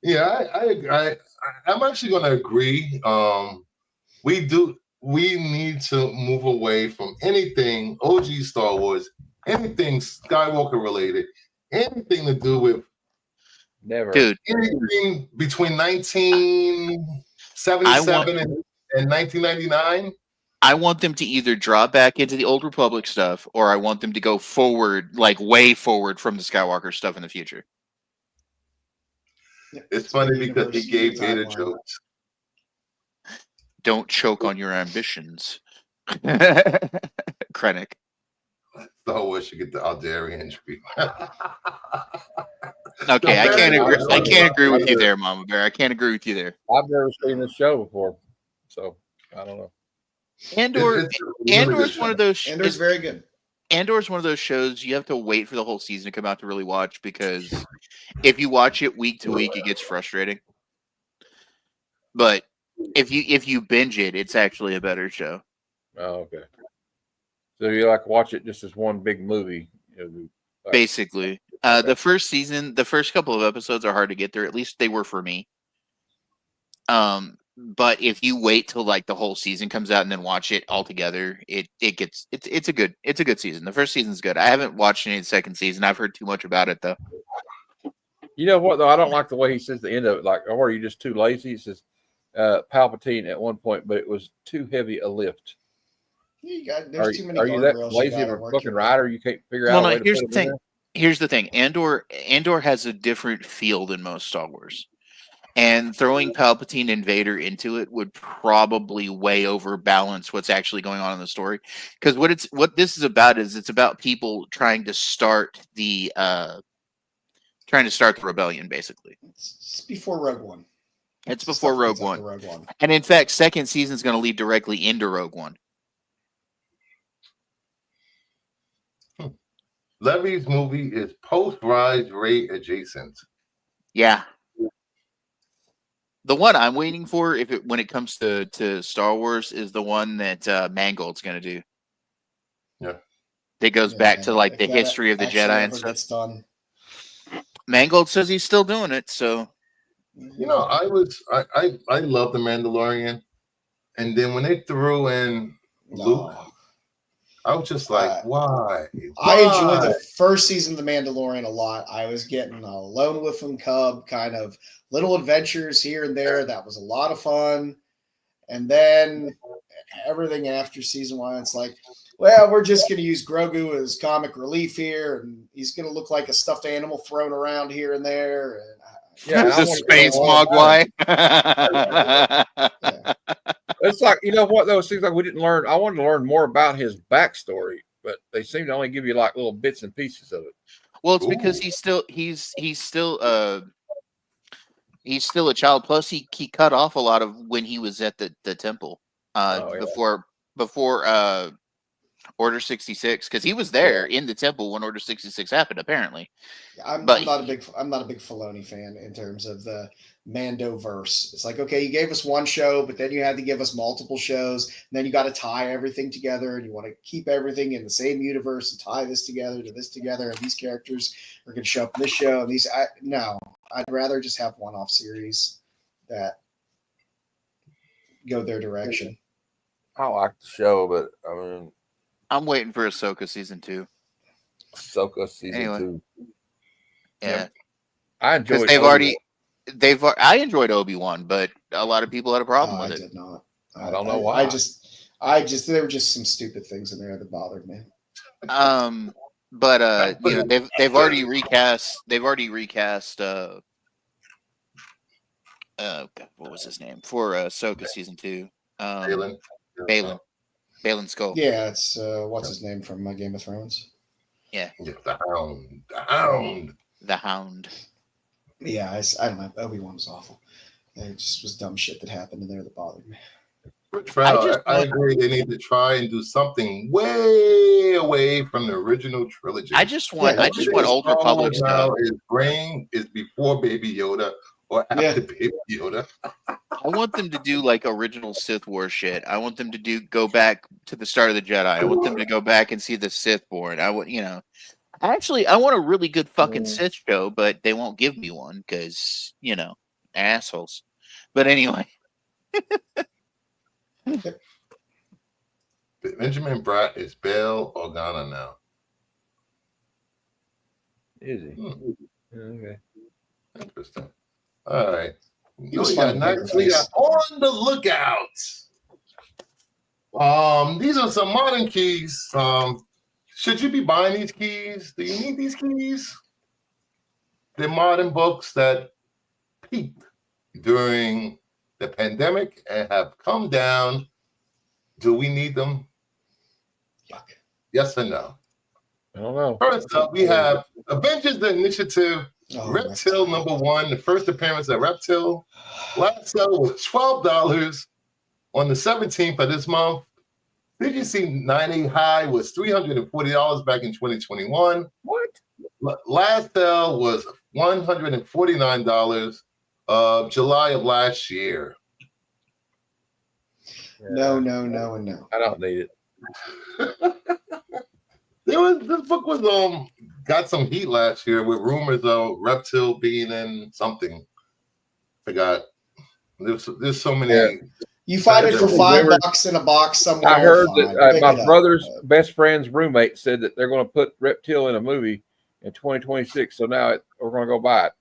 Yeah, I'm actually going to agree. We need to move away from anything OG Star Wars, anything Skywalker related, anything to do with Dude, anything between 1977 and 1999. I want them to either draw back into the Old Republic stuff, or I want them to go forward, like way forward from the Skywalker stuff in the future. It's funny because he gave Vader jokes. Don't choke on your ambitions. Krennic. Star Wars should get the Aldarian treatment. Okay, I can't agree with you there, Mama Bear. I can't agree with you there. I've never seen this show before, so I don't know. Andor's one of those. Andor's very good. Andor's one of those shows you have to wait for the whole season to come out to really watch, because if you watch it week to week, it gets frustrating. But if you binge it, it's actually a better show. Oh, okay. So you watch it just as one big movie, basically. The first season, the first couple of episodes are hard to get through. At least they were for me. But if you wait till the whole season comes out and then watch it all together, it's a good season. The first season's good. I haven't watched any of the second season. I've heard too much about it though. You know what though? I don't like the way he says the end of it. Or are you just too lazy? He says Palpatine at one point, but it was too heavy a lift. There's too many. Are you that lazy of a fucking writer? You can't figure out. Well, no. Here's the thing. Here's the thing. Andor has a different feel than most Star Wars. And throwing Palpatine and Vader into it would probably way overbalance what's actually going on in the story. Because what this is about is it's about people trying to start the rebellion, basically. It's before Rogue One. It's before Rogue One. And in fact, second season is going to lead directly into Rogue One. Levy's movie is post-Rise Ray adjacent. Yeah. The one I'm waiting for, when it comes to Star Wars, is the one that Mangold's going to do. Yeah. That goes back to the history of the Jedi and stuff. Mangold says he's still doing it, so. I love The Mandalorian. And then when they threw in Luke, I was just like, why? I enjoyed the first season of The Mandalorian a lot. I was getting Alone with him, Cub, kind of little adventures here and there. That was a lot of fun. And then everything after season 1, it's like, well, we're just going to use Grogu as comic relief here, and he's going to look like a stuffed animal thrown around here and there. And the space mogwai. It's like, you know what though? It seems like we didn't learn. I wanted to learn more about his backstory, but they seem to only give you little bits and pieces of it. Well, it's because he's still a child. Plus, he cut off a lot of when he was at the temple before Order 66, because he was there in the temple when Order 66 happened. Apparently, I'm not a big Filoni fan in terms of the Mando verse. It's like, okay, you gave us one show, but then you had to give us multiple shows, and then you got to tie everything together, and you want to keep everything in the same universe and tie this together to this together, and these characters are going to show up in this show. And no, I'd rather just have one-off series that go their direction. I like the show, but I mean, I'm waiting for Ahsoka season 2. Ahsoka season Anyway. 2. Yeah, Yep. I because enjoyed. I enjoyed Obi-Wan, but a lot of people had a problem I with it. did not. I don't know why. I just there were just some stupid things in there that bothered me. But they've already recast. What was his name for Ahsoka season 2? Balin. Balin Skull. Yeah, it's what's his name from Game of Thrones. Yeah, the Hound. The Hound. Yeah, I don't know. Obi-Wan was awful. It just was dumb shit that happened in there that bothered me. I agree. They need to try and do something way away from the original trilogy. I just want Old Republic stuff. His brain is before Baby Yoda or after Baby Yoda. I want them to do like original Sith War shit. I want them to go back to the start of the Jedi. I want them to go back and see the Sith born. I want a really good fucking Sith show, but they won't give me one because assholes. But anyway. Benjamin Bratt is Bail Organa now. Is he? Okay. Interesting. All right. He was fun. We are on the lookout. These are some modern keys. Should you be buying these keys? Do you need these keys? They're modern books that peaked during the pandemic and have come down. Do we need them? Yuck. Yes or no? I don't know. First up, we have Avengers the Initiative, Reptile #1, the first appearance of Reptile. Last sale was $12 on the 17th of this month. CGC 98 high was $340 back in 2021. What? Last sale was $149 of July of last year. No, and no. I don't need it. This book was got some heat last year with rumors of Reptile being in something. Forgot. There's so many. Yeah. You find it for $5 in a box somewhere. I heard that my brother's best friend's roommate said that they're going to put Reptile in a movie in 2026. So now we're going to go buy it.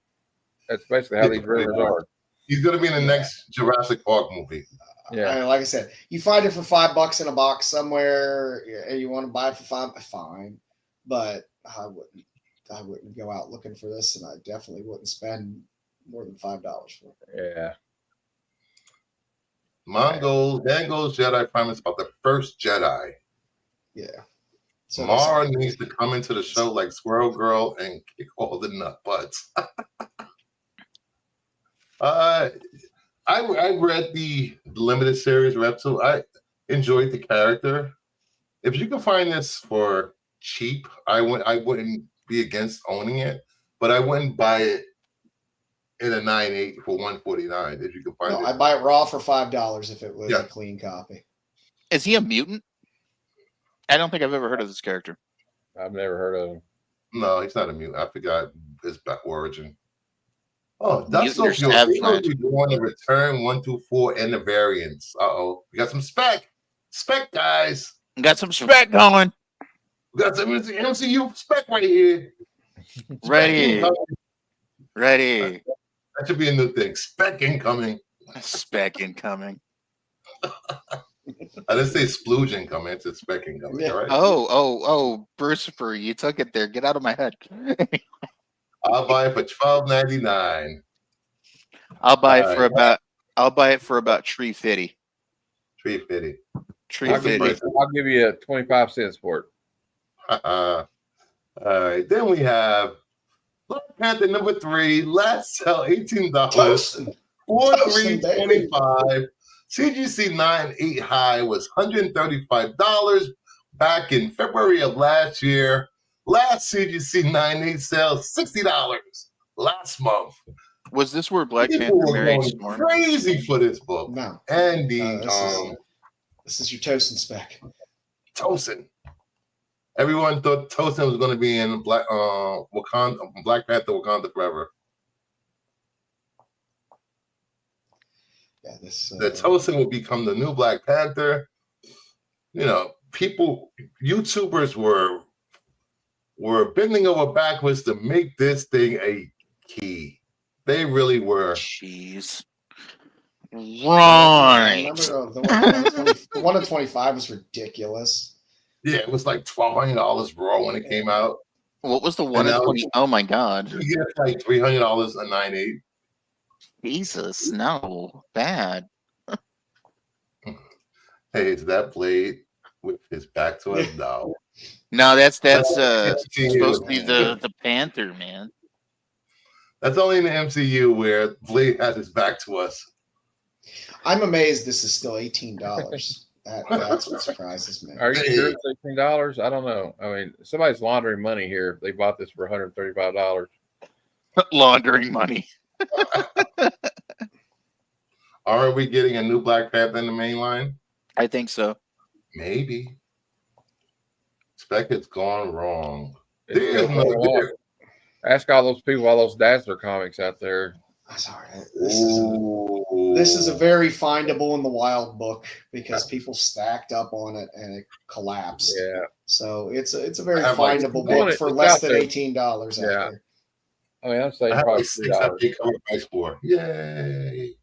That's basically how these rumors are. He's going to be in the next Jurassic Park movie. Yeah, like I said, you find it for $5 in a box somewhere, and you want to buy it for $5, fine. But I wouldn't go out looking for this, and I definitely wouldn't spend more than $5 for it. Yeah. Mango's Jedi Primus about the first Jedi. Yeah. So Mara needs to come into the show like Squirrel Girl and kick all the nut butts. I read the limited series Reptile. I enjoyed the character. If you can find this for cheap, I wouldn't be against owning it, but I wouldn't buy it in a 9.8 for $149 if you can find it. I'd buy it raw for $5 if it was a clean copy. Is he a mutant? I don't think I've ever heard of this character. I've never heard of him. No, he's not a mutant. I forgot his origin. Oh, that's so cool. You want to return 1 through 4 and the variants. We got some spec guys. Got some spec going. We got some MCU spec right here. Ready. That should be a new thing. Spec incoming. Spec incoming. I didn't say splooge incoming. It's spec incoming. Yeah. Right? Oh, Brucifer, you took it there. Get out of my head. I'll buy it for $12.99. I'll buy it for about $3.50. $3.50. I'll give you 25 cents for it. All right. Then we have Black Panther #3. Last sell $18. $43.25. CGC 9.8 high was $135 back in February of last year. Last CGC 9.8 sale $60 last month. Was this where Black Panther married Storm? Crazy for this book. No. And this is your Tosin spec. Tosin. Everyone thought Tosin was going to be in Black Panther Wakanda Forever. Yeah, The Tosin will become the new Black Panther. YouTubers were bending over backwards to make this thing a key. They really were. Jeez. I Right. remember the one of 25 was ridiculous. Yeah, it was like $1,200 raw when it came out. What was the one of 20? Oh my God. You get like $300 a 9.8. Jesus, no. Bad. Hey, is that Blade with his back to us? No. No, that's MCU. supposed to be the Panther, man. That's only in the MCU where Blade has his back to us. I'm amazed this is still $18. That's what surprises me. Are you sure it's $18? I don't know. I mean, somebody's laundering money here. They bought this for $135. Laundering money. Aren't we getting a new Black Panther in the main line? I think so. Maybe. Spec has gone wrong. Ask all those people, all those Dazzler comics out there. Sorry, this is a very findable in the wild book because people stacked up on it and it collapsed. Yeah. So it's a very findable book for less than $18. Yeah. After. I mean, I'm saying I have probably like 6 $3. update cover price for. Yay!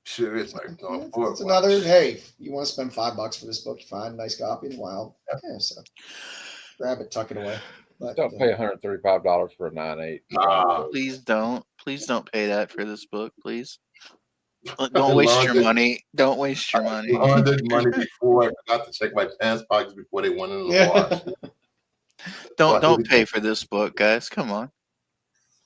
Sure, it's like going for It's another. Hey, you want to spend $5 for this book? You find a nice copy in the wild. Yeah, so grab it, tuck it away. But, Don't pay $135 for a 9.8. Nah. Please don't pay that for this book, please. Don't waste your money. Don't waste your money. I laundered money before. I forgot to check my pants pockets before they went in the wash. Don't pay for this book, guys. Come on.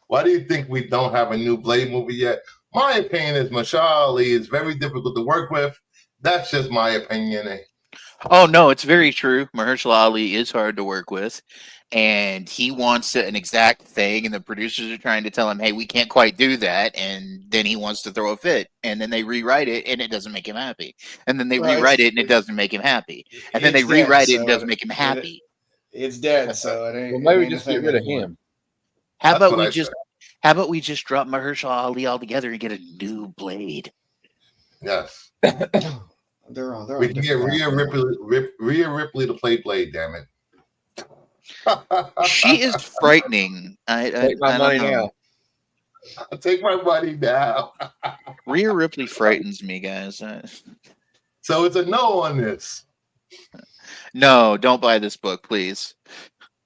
Why do you think we don't have a new Blade movie yet? My opinion is Mahershala Ali is very difficult to work with. That's just my opinion. Oh no, it's very true. Mahershala Ali is hard to work with, and he wants an exact thing, and the producers are trying to tell him, "Hey, we can't quite do that," and then he wants to throw a fit, and then they rewrite it, and it doesn't make him happy, and then they rewrite it, and it doesn't make him happy, and then they rewrite it, and it doesn't make him happy. It's dead, so it ain't. Well, maybe just get rid of him. How about we just drop Mahershala Ali altogether and get a new Blade? Yes. They're on. We can get Rhea Ripley to play Blade. Damn it. She is frightening. Take my money now. I'll take my money now. Rhea Ripley frightens me, guys. So it's a no on this. No, don't buy this book, please.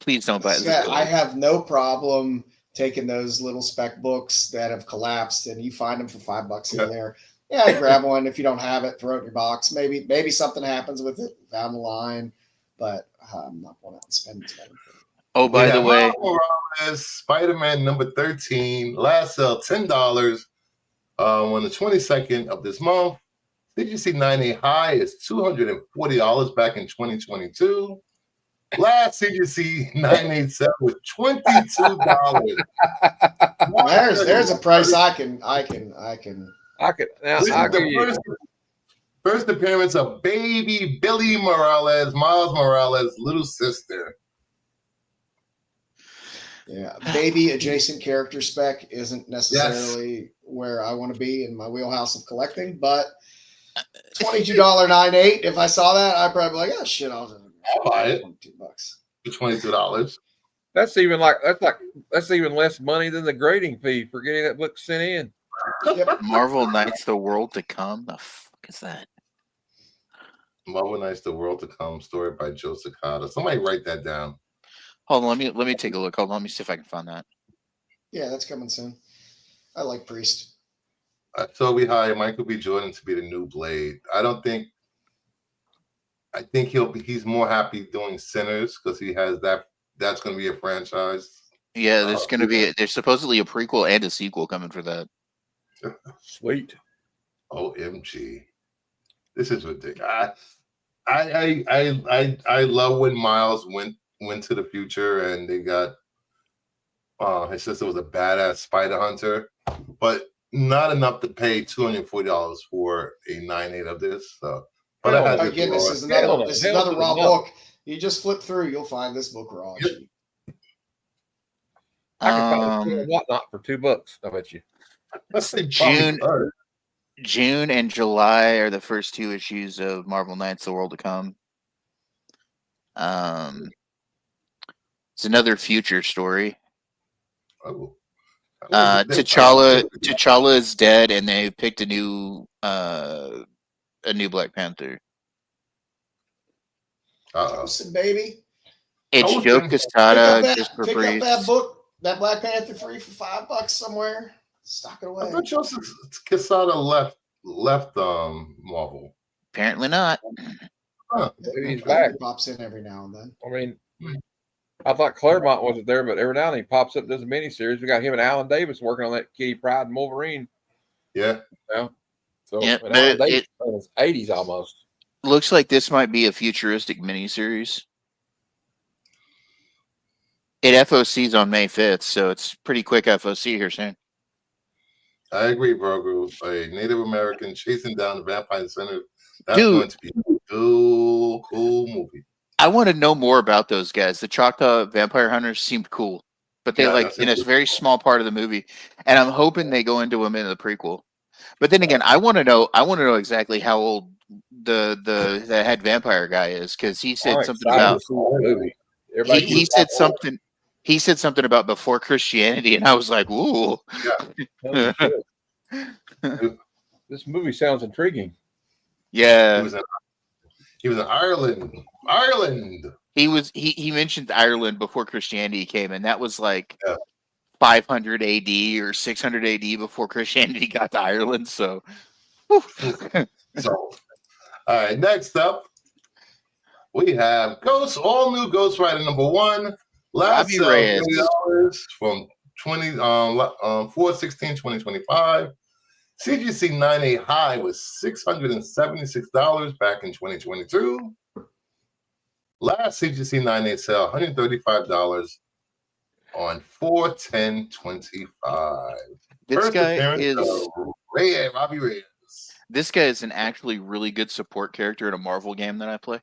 Please don't buy this book. I have no problem taking those little spec books that have collapsed and you find them for $5 in there. Yeah, I grab one. If you don't have it, throw it in your box. Maybe something happens with it down the line, but I'm not going out and spend it. Oh, by the way, Morales, Spider-Man number 13, last sale $10 on the 22nd of this month. CGC 9A high is $240 back in 2022. Last CGC 987 was $22. There's a price I can. Now, I'll give you. First appearance of baby Billy Morales, Miles Morales' little sister. Yeah, baby adjacent character spec isn't necessarily where I want to be in my wheelhouse of collecting, but $22 9.8. If I saw that, I'd probably be like, oh shit, I'll buy it. $22 for $22. That's even less money than the grading fee for getting that book sent in. Yep. Marvel Knights: The World to Come. The fuck is that? Marvel Knights: The World to Come, story by Joe Sakata. Somebody write that down. Hold on, let me take a look. Hold on, let me see if I can find that. Yeah, that's coming soon. I like Priest. So we hire Michael B. Jordan to be the new Blade. I think he's more happy doing Sinners because he has that's going to be a franchise. Yeah, there's supposedly a prequel and a sequel coming for that. Sweet. OMG. This is ridiculous. I love when Miles went to the future and they got his sister was a badass spider hunter, but not enough to pay $240 for a 9.8 of this. So, but again, this is another raw book. You just flip through, you'll find this book raw. Yep. I can find Whatnot for $2. I bet you. Let's say June June and July are the first 2 issues of Marvel Knights: The World to Come. It's another future story. Oh. T'Challa is dead, and they picked a new Black Panther. Listen, baby. It's Oh, Joe pick Quesada, pick Christopher up Priest. that book, that Black Panther free for $5 somewhere. Stock it away. I thought Joseph Quesada left Marvel. Apparently not. Huh. Maybe he's He back. pops in every now and then. I mean, I thought Claremont wasn't there, but every now and then he pops up, does a miniseries. We got him and Alan Davis working on that Kitty Pryde and Wolverine. Yeah. Yeah. So Yeah, and but Alan Davis was 80s almost. Looks like this might be a futuristic miniseries. It FOC's on May 5th, so it's pretty quick FOC here soon. I agree, Virgo. A Native American chasing down the vampire center. That's Dude. going to be a cool movie. I want to know more about those guys. The Choctaw Vampire Hunters seemed cool, but they that's in a very small part of the movie, and I'm hoping they go into them in the prequel. But then again, I want to know exactly how old the head vampire guy is, because he said something about movie. He said something about before Christianity, and I was like, ooh. Yeah. This movie sounds intriguing. Yeah. He was in Ireland. He mentioned Ireland before Christianity came, and that was like 500 AD or 600 AD before Christianity got to Ireland. So, all right. Next up, we have all new Ghost Rider #1. Last sale $20 from 4/16/2025. CGC 9A high was $676 back in 2022. Last CGC 9A sale $135 on 4/10/25. This guy is Robbie Reyes. This guy is an actually really good support character in a Marvel game that I play.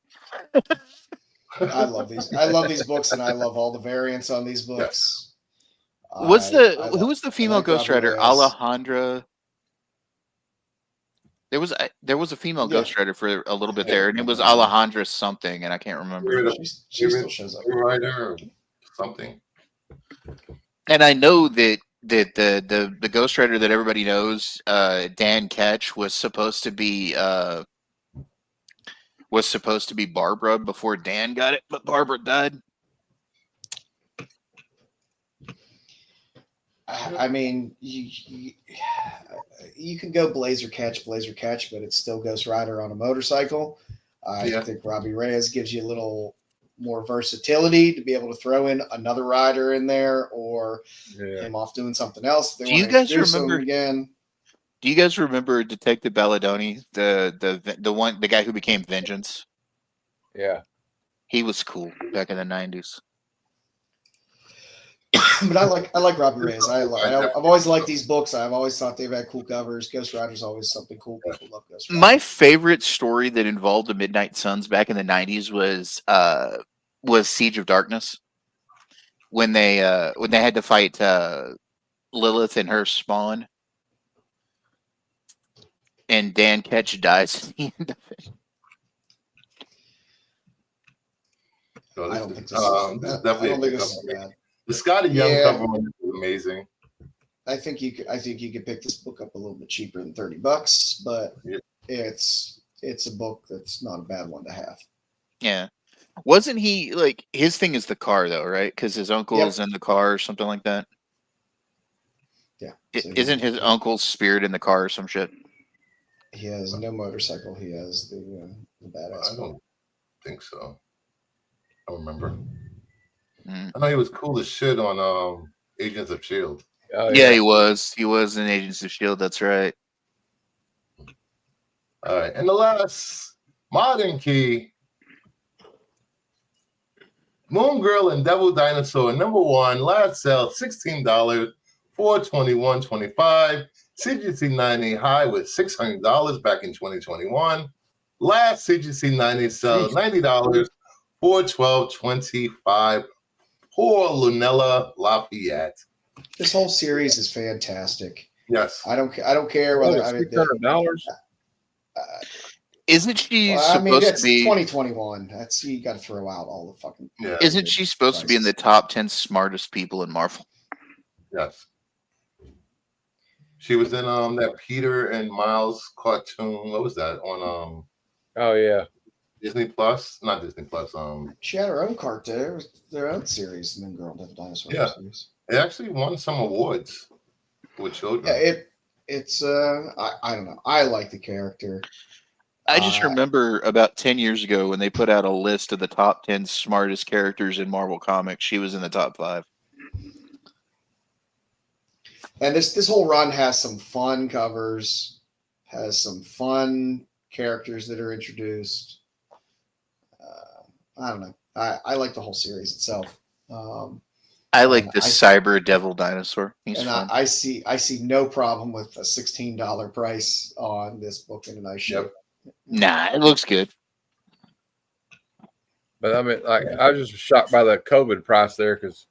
I love these. I love these books, and I love all the variants on these books. Who was the female Ghost Rider? Alejandra. There was a female Ghost Rider for a little bit there, and it was Alejandra something, and I can't remember. She still shows up. Rider something. And I know that the Ghost Rider that everybody knows, Dan Ketch, was supposed to be Barbara before Dan got it, but Barbara died. I mean, you can go Blazer Catch, but it's still Ghost Rider on a motorcycle. I think Robbie Reyes gives you a little more versatility to be able to throw in another rider in there, or him off doing something else. Do you guys remember Detective Balladoni, the guy who became Vengeance? Yeah, he was cool back in the 90s. But I like Robbie Reyes. I've always liked these books. I've always thought they've had cool covers. Ghost Rider's always something cool. People love Ghost Rider. My favorite story that involved the Midnight Suns back in the 90s was Siege of Darkness, when they had to fight Lilith and her spawn, and Dan Ketch dies at the end of it. So I don't think this is bad. The Scotty Young cover is amazing. I think you could pick this book up a little bit cheaper than $30, but it's a book that's not a bad one to have. Yeah, wasn't he like, his thing is the car though, right? Because his uncle is in the car or something like that. Yeah, isn't his uncle's spirit in the car or some shit? He has no motorcycle. He has the badass. I don't think so. I don't remember. I know he was cool as shit on Agents of S.H.I.E.L.D. Oh, yeah, he was. He was in Agents of S.H.I.E.L.D., that's right. All right. And the last modern key, Moon Girl and Devil Dinosaur #1, last sale $16, $421.25. CGC 9A high with $600 back in 2021. Last CGC 9A sale $90, $412.25. Poor Lunella Lafayette. This whole series is fantastic. Yes. I don't care whether I mean, $600. Isn't she well, I mean, supposed that's to be? 2021. That's you got to throw out all the fucking. Yeah. Isn't she supposed to be in the top 10 smartest people in Marvel? Yes. She was in that Peter and Miles cartoon. What was that on Oh yeah. Disney Plus? Not Disney Plus. She had her own cartoon, their own series, Moon Girl, Devil Dinosaur Yeah. series. It actually won some awards with children. Yeah, it's I don't know. I like the character. I just remember about 10 years ago when they put out a list of the top 10 smartest characters in Marvel Comics. She was in the top 5. And this whole run has some fun covers, has some fun characters that are introduced. I don't know. I like the whole series itself. I like the Cyber Devil Dinosaur. He's and fun. I see no problem with a $16 price on this book in a nice shape. Nah, it looks good. But I mean, like, I was just shocked by the COVID price there because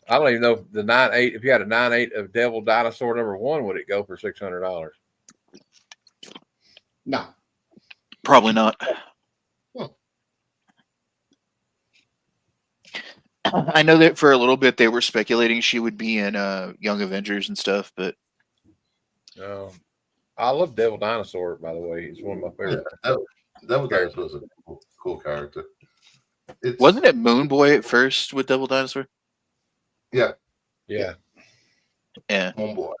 I don't even know if the 9.8. If you had a 9.8 of Devil Dinosaur #1, would it go for $600? No, Probably not. I know that for a little bit they were speculating she would be in Young Avengers and stuff, but I love Devil Dinosaur, by the way. He's one of my favorites. Yeah, Devil Dinosaur was a cool character. Wasn't it Moon Boy at first with Devil Dinosaur? Yeah. Yeah. Moon Boy.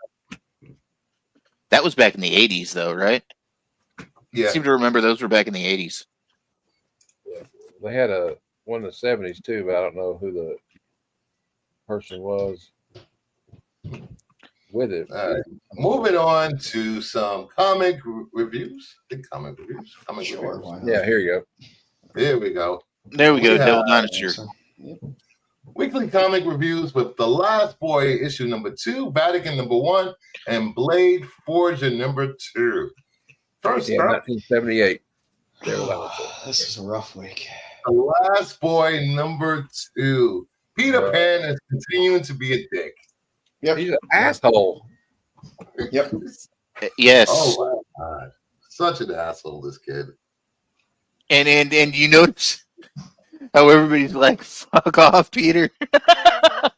That was back in the 80s, though, right? Yeah. I seem to remember those were back in the 80s. They had one in the 70s too, but I don't know who the person was with it. Moving on to some comic reviews. Comic reviews. sure. Yeah, here you go. There we go. There we go, Devil Dinosaur. Weekly comic reviews with The Last Boy issue #2, Vatican #1, and Blade Forger #2. First Yeah, up, 1978. This is a rough week. The Last Boy #2. Peter Pan is continuing to be a dick. Yep. He's an asshole. Yep. Yes. Oh my God. Such an asshole, this kid. And you notice how everybody's like, fuck off, Peter.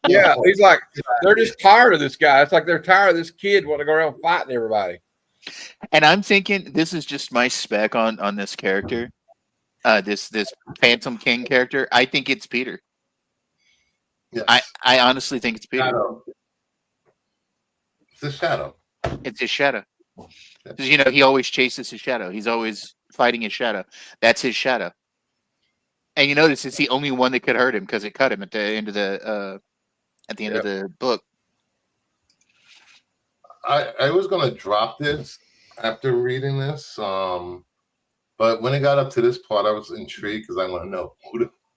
Yeah, he's like, they're just tired of this guy. It's like they're tired of this kid wanting to go around fighting everybody. And I'm thinking this is just my spec on this character. This Phantom King character. I think it's Peter. Yes. I honestly think it's Peter. Shadow. It's a shadow. It's his shadow. Because he always chases his shadow. He's always fighting his shadow. That's his shadow. And you notice it's the only one that could hurt him because it cut him at the end of the of the book. I was gonna drop this after reading this, but when it got up to this part, I was intrigued because I want to know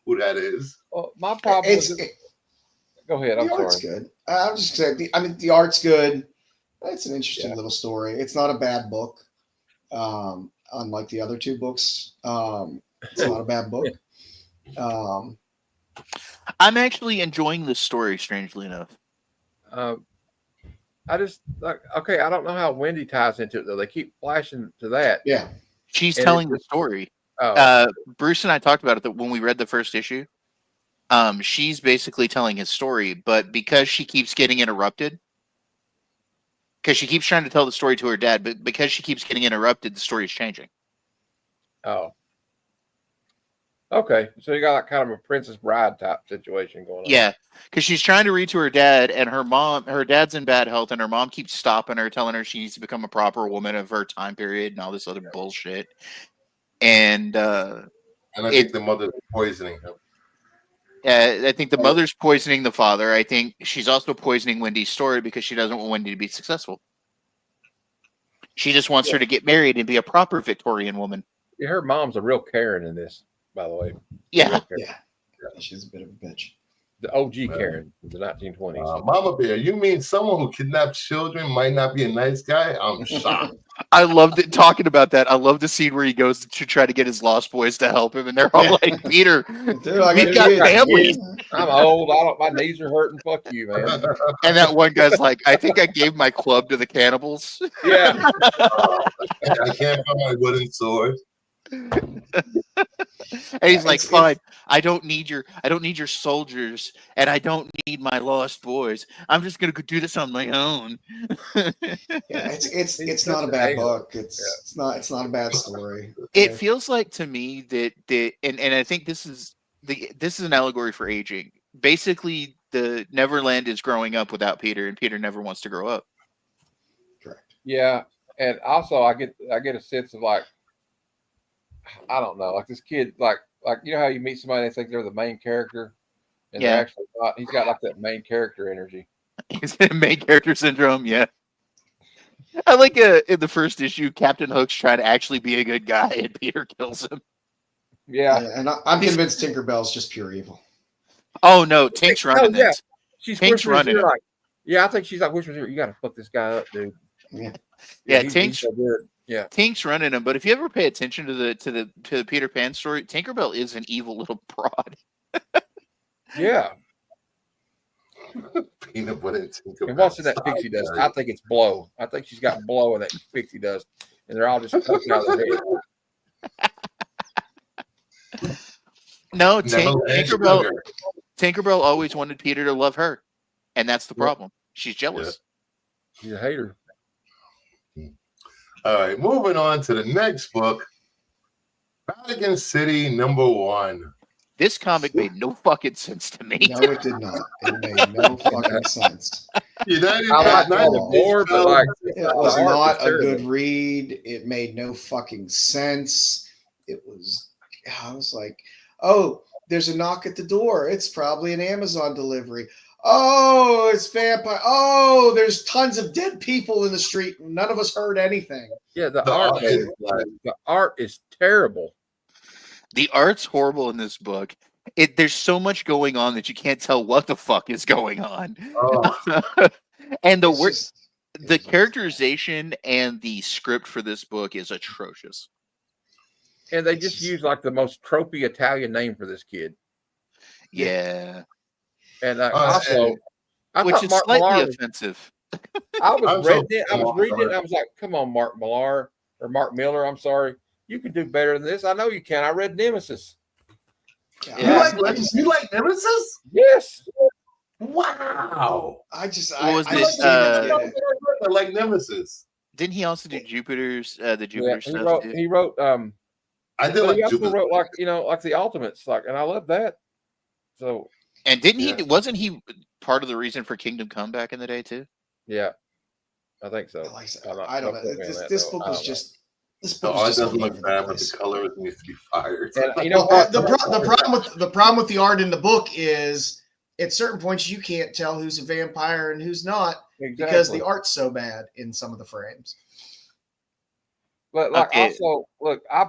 who that is. Well, my problem is. Go ahead. I'm the art's sorry. good. I'm just saying. The art's good. It's an interesting little story. It's not a bad book, unlike the other two books. It's not a bad book. I'm actually enjoying this story, strangely enough. I just like okay. I don't know how Wendy ties into it though. They keep flashing to that. Yeah, she's telling the story. Bruce and I talked about it when we read the first issue. She's basically telling his story, but because she keeps getting interrupted, because she keeps trying to tell the story to her dad, but because she keeps getting interrupted, the story is changing. Oh. Okay, so you got like kind of a Princess Bride type situation going on. Yeah, because she's trying to read to her dad, and her dad's in bad health, and her mom keeps stopping her, telling her she needs to become a proper woman of her time period and all this other bullshit. And I think the mother's poisoning him. I think the mother's poisoning the father. I think she's also poisoning Wendy's story because she doesn't want Wendy to be successful. She just wants her to get married and be a proper Victorian woman. Yeah, her mom's a real Karen in this, by the way. Yeah. yeah. She's a bit of a bitch. The OG Karen, the 1920s. Mama Bear, you mean someone who kidnaps children might not be a nice guy? I'm shocked. I loved it talking about that. I love the scene where he goes to try to get his lost boys to help him, and they're all like, "Peter, we've got families." I'm old. My knees are hurting. Fuck you, man. And that one guy's like, "I think I gave my club to the cannibals." Yeah. I can't find my wooden sword. And he's like, "Fine, I don't need your soldiers, and I don't need my lost boys. I'm just gonna go do this on my own." It's not a bad book. It's not a bad story. It feels like to me that and I think this is an allegory for aging. Basically, the Neverland is growing up without Peter, and Peter never wants to grow up. Correct. Yeah, and also I get a sense of like, I don't know, like this kid, like you know how you meet somebody and they think they're the main character, and they're actually not. He's got like that main character energy. He's main character syndrome. Yeah, I like in the first issue, Captain Hook's trying to actually be a good guy, and Peter kills him. Yeah, and I'm convinced Tinkerbell's just pure evil. Oh no, Tink's running yeah. this. Tink's running it. Like, yeah, I think she's like, you got to fuck this guy up, dude. Yeah, Tink's so good. Yeah, Tink's running him. But if you ever pay attention to the Peter Pan story, Tinkerbell is an evil little broad. Yeah. Peanut butter and Tinkerbell. And what's in that pixie dust? I think it's blow. I think she's got blow in that pixie dust, and they're all just poking out of their head. No, Tinkerbell always wanted Peter to love her, and that's the problem. She's jealous. She's a hater. All right, moving on to the next book, Vatican City #1. This comic made no fucking sense to me. No, it did not. It made no fucking sense. It was not a good read. It made no fucking sense. I was like, oh, there's a knock at the door. It's probably an Amazon delivery. Oh, it's vampire. Oh, there's tons of dead people in the street. None of us heard anything. Yeah, the art is terrible. The art's horrible in this book. There's so much going on that you can't tell what the fuck is going on. Oh. And the characterization and the script for this book is atrocious. And they just use like the most tropey Italian name for this kid. Yeah. And also, which is slightly offensive. I was reading it. I was like, "Come on, Mark Millar or Mark Miller. I'm sorry, you can do better than this. I know you can. I read Nemesis. Yeah. You like Nemesis? Yes. Wow. I like Nemesis. Didn't he also do Jupiter's the Jupiter stuff? He wrote. I did like he also Jupiter. wrote like the Ultimates, and I love that. So. And wasn't he part of the reason for Kingdom Come back in the day too? Yeah, I think so. I don't know. This book was just. This book the art doesn't look bad, but the color needs to be fired. And, the problem with the art in the book is at certain points you can't tell who's a vampire and who's not because the art's so bad in some of the frames. But also, look, I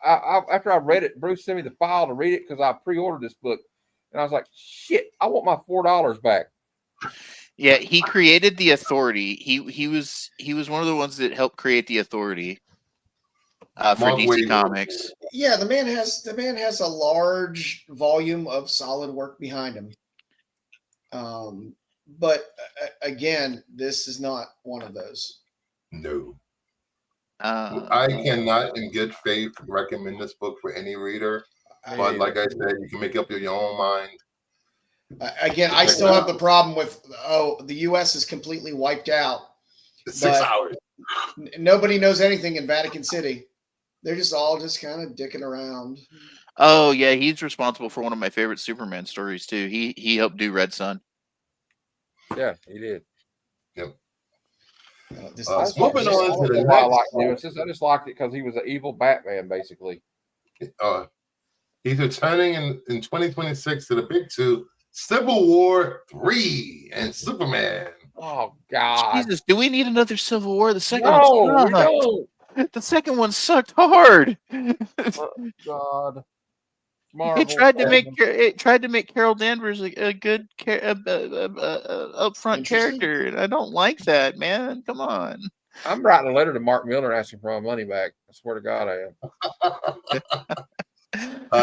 after I read it, Bruce sent me the file to read it because I pre-ordered this book. And I was like, shit, I want my $4 back. Yeah, he created the Authority. He was one of the ones that helped create the Authority for DC Comics. Yeah, the man has a large volume of solid work behind him. But again, this is not one of those. No. I cannot in good faith recommend this book for any reader. But like I said, you can make up your own mind. Again, I still have the problem with the U.S. is completely wiped out. It's 6 hours. Nobody knows anything in Vatican City. They're all kind of dicking around. Oh yeah, he's responsible for one of my favorite Superman stories too. He helped do Red Sun. Yeah, he did. Yep. Moving on to the next. I just liked it because he was an evil Batman, basically. He's returning in 2026 to the big two, Civil War 3 and Superman. Oh, God. Jesus, do we need another Civil War? The second one sucked. The second one sucked hard. Oh, God. Marvel. It tried to make Carol Danvers a good upfront character, and I don't like that, man. Come on. I'm writing a letter to Mark Millar asking for my money back. I swear to God, I am.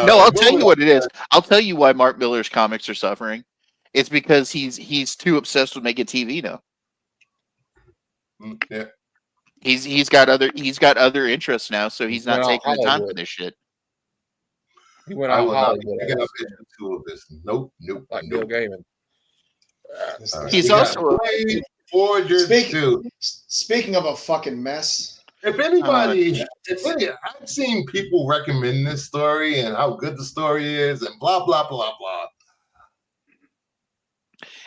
No, I'll tell you what it is. I'll tell you why Mark Millar's comics are suffering. It's because he's too obsessed with making TV now. Yeah. He's got other interests now, so he's not taking the time for this shit. He went out Hollywood. Two of this. Nope. Like Bill Gaiman. He's also Speaking of a fucking mess. If anybody, I've seen people recommend this story and how good the story is and blah blah blah blah.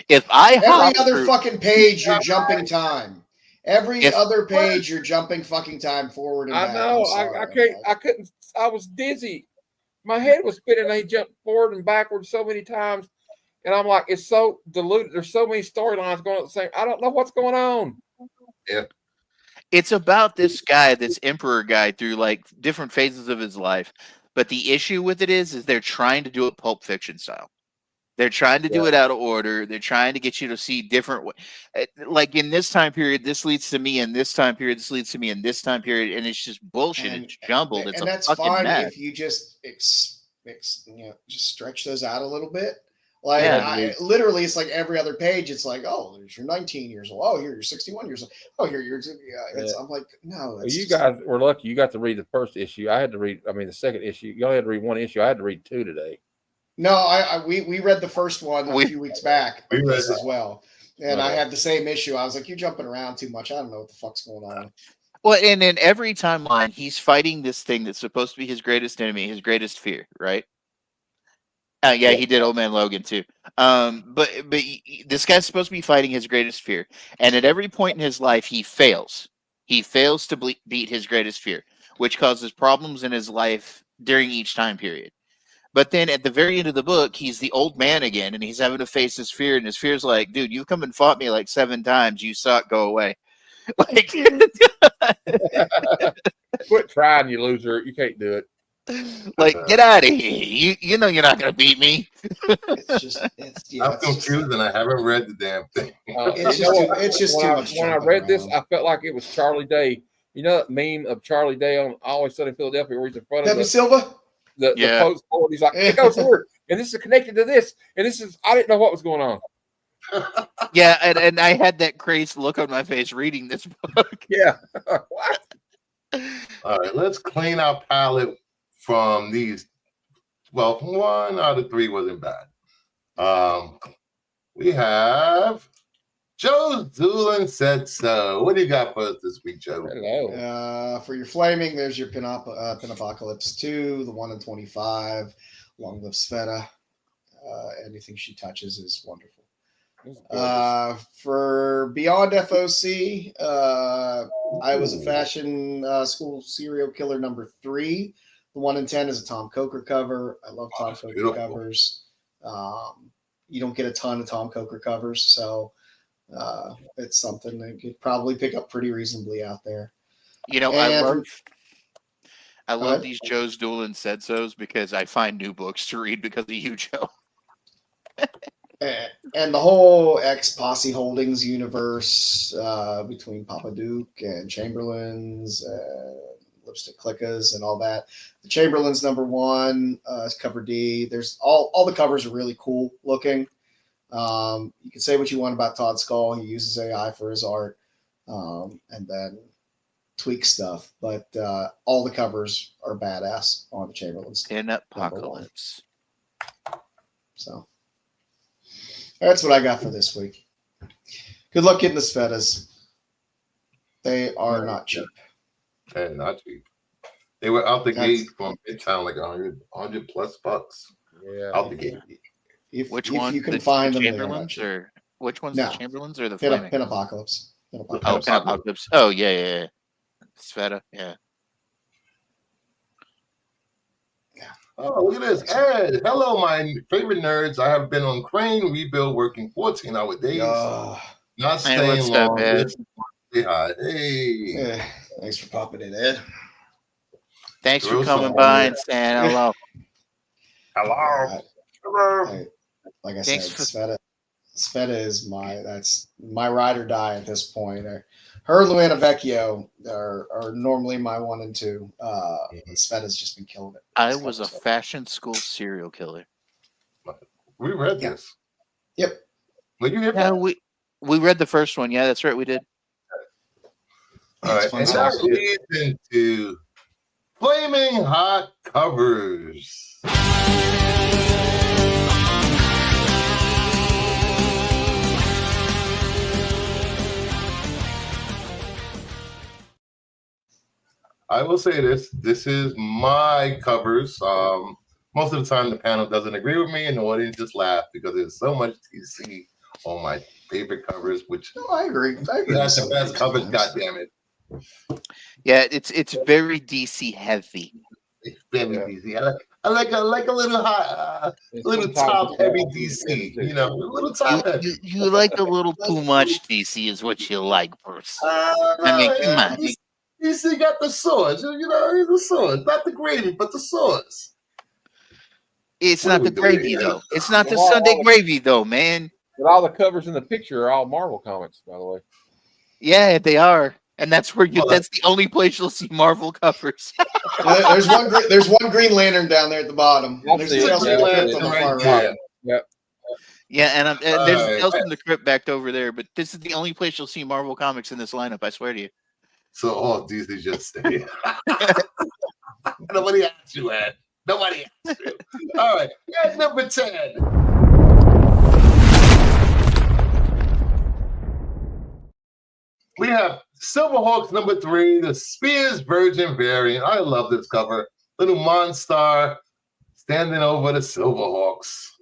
If I every other fucking page, you're jumping time. Every other page, you're jumping fucking time forward and back. I know. I couldn't. I was dizzy. My head was spinning. I jumped forward and backwards so many times, and I'm like, it's so diluted. There's so many storylines going at the same. I don't know what's going on. Yeah. It's about this guy, this emperor guy, through like different phases of his life. But the issue with it is they're trying to do it Pulp Fiction style. They're trying to do it out of order. They're trying to get you to see different. Like in this time period, this leads to me. In this time period, this leads to me. In this time period, and it's just bullshit. It's jumbled. It's and that's fucking fine mess. if you just just stretch those out a little bit. Like literally, it's like every other page. It's like, oh, you're 19 years old. Oh, here you're 61 years old. Oh, here you're. I'm like, no. Well, you guys were lucky. You got to read the first issue. I had to read. I mean, the second issue. You only had to read one issue. I had to read two today. No, we read the first one a few weeks back as well, and I had the same issue. I was like, you're jumping around too much. I don't know what the fuck's going on. Well, and in every timeline, he's fighting this thing that's supposed to be his greatest enemy, his greatest fear, right? Yeah, he did Old Man Logan too. But this guy's supposed to be fighting his greatest fear, and at every point in his life, he fails. He fails to beat his greatest fear, which causes problems in his life during each time period. But then at the very end of the book, he's the old man again, and he's having to face his fear, and his fear's like, dude, you've come and fought me like 7 times. You suck. Go away. Like, quit trying, you loser. You can't do it. Like, get out of here. You know you're not going to beat me. I'm confused, and I haven't read the damn thing. It's just too much. When I read this, I felt like it was Charlie Day. You know that meme of Charlie Day on Always Sunny in Philadelphia where he's in front of Pepe Silva? The post board. He's like, it goes here, and this is connected to this, and this is. I didn't know what was going on. Yeah, and I had that crazed look on my face reading this book. Yeah. What? All right, let's clean our palette from these. Well, 1 out of 3 wasn't bad. We have Joe Doolin Said So. What do you got for us this week, Joe? Hello. For your flaming, there's your Pinapocalypse 2, the 1 in 25. Long live Sveta. Anything she touches is wonderful. For Beyond FOC, I Was a Fashion School Serial Killer number 3. The 1 in 10 is a Tom Coker cover. I love Tom Coker covers. You don't get a ton of Tom Coker covers, so it's something that you could probably pick up pretty reasonably out there. You know, I love these Joe's Doolin Said So's because I find new books to read because of you, Joe. And the whole X-Posse Holdings universe between Papa Duke and Chamberlain's Lipstick Clickas and all that. The Chamberlain's number 1 is cover D. There's all the covers are really cool looking. You can say what you want about Todd Skull. He uses AI for his art and then tweaks stuff. But all the covers are badass on the Chamberlain's. In Apocalypse. So that's what I got for this week. Good luck getting the Svetas. They are not cheap. And not cheap. They were out the gate from Midtown like 100 plus bucks. Yeah. Out the gate. Which if one? you can find them, Chamberlains or which one's the Chamberlains or the Pinapocalypse? Pinapocalypse. Oh yeah. Sveta, yeah. Oh, look at this. Ed, hello, my favorite nerds. I have been on Crane Rebuild working 14-hour days. Not staying long. Say hi. Hey. Yeah, thanks for popping in, Ed. Thanks for coming by and saying hello. Hello. Hello. Like I Thanks said, Sveta is my ride or die at this point. Her and Luana Vecchio are normally my 1 and 2. Sveta's just been killing it. I was a fashion school serial killer. We read this. Yep. Were you here? Yeah, we read the first one. Yeah, that's right, we did. All right, and now leads into Flaming Hot Covers. I will say this. This is my covers. Most of the time, the panel doesn't agree with me, and the audience just laugh because there's so much DC on my favorite covers, which I agree. That's the best covers, goddammit. Yeah, it's very DC heavy. It's very DC. I like a little hot, little top heavy DC. You know, a little top heavy. You like a little too much DC is what you like, Bruce. I mean, come on. DC got the sauce. You know, the sauce, not the gravy, but the sauce. It's not the gravy though. It's not the Sunday gravy though, man. But all the covers in the picture are all Marvel comics, by the way. Yeah, they are, and that's where that's the only place you'll see Marvel covers. There's one Green Lantern down there at the bottom. There's a Tales from the Crypt on the far right. Yep. Yeah, and there's Tales from the Crypt back over there, but this is the only place you'll see Marvel comics in this lineup. I swear to you. So all DC just say. Nobody asked you, Ed. Nobody asked you. All right, at number 10. We have Silverhawks number 3, the Spears Virgin variant. I love this cover. Little Monstar standing over the Silverhawks.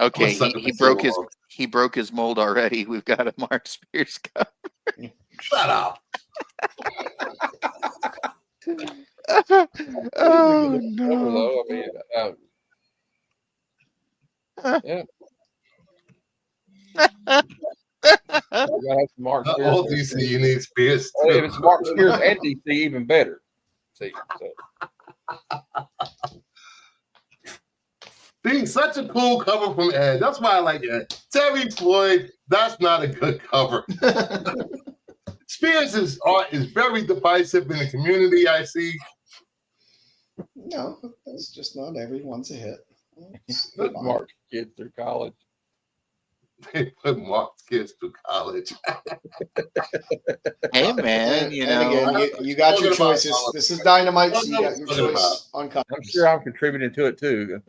Okay, he broke his mold already. We've got a Mark Spears cover. Shut up. Oh no! I mean, yeah. Mark Spears. All DC, you need Spears. Well, if it's Mark Spears and DC, even better. See, Being such a cool cover from Ed. That's why I like Ed. Terry Floyd, that's not a good cover. Spears' art is very divisive in the community, I see. No, that's just not everyone's a hit. Mark kids through college. They put Mark's kids through college. Hey man, you know. And again, you got your choices. This is Dynamite, so you got your choice on covers. I'm sure I'm contributing to it too.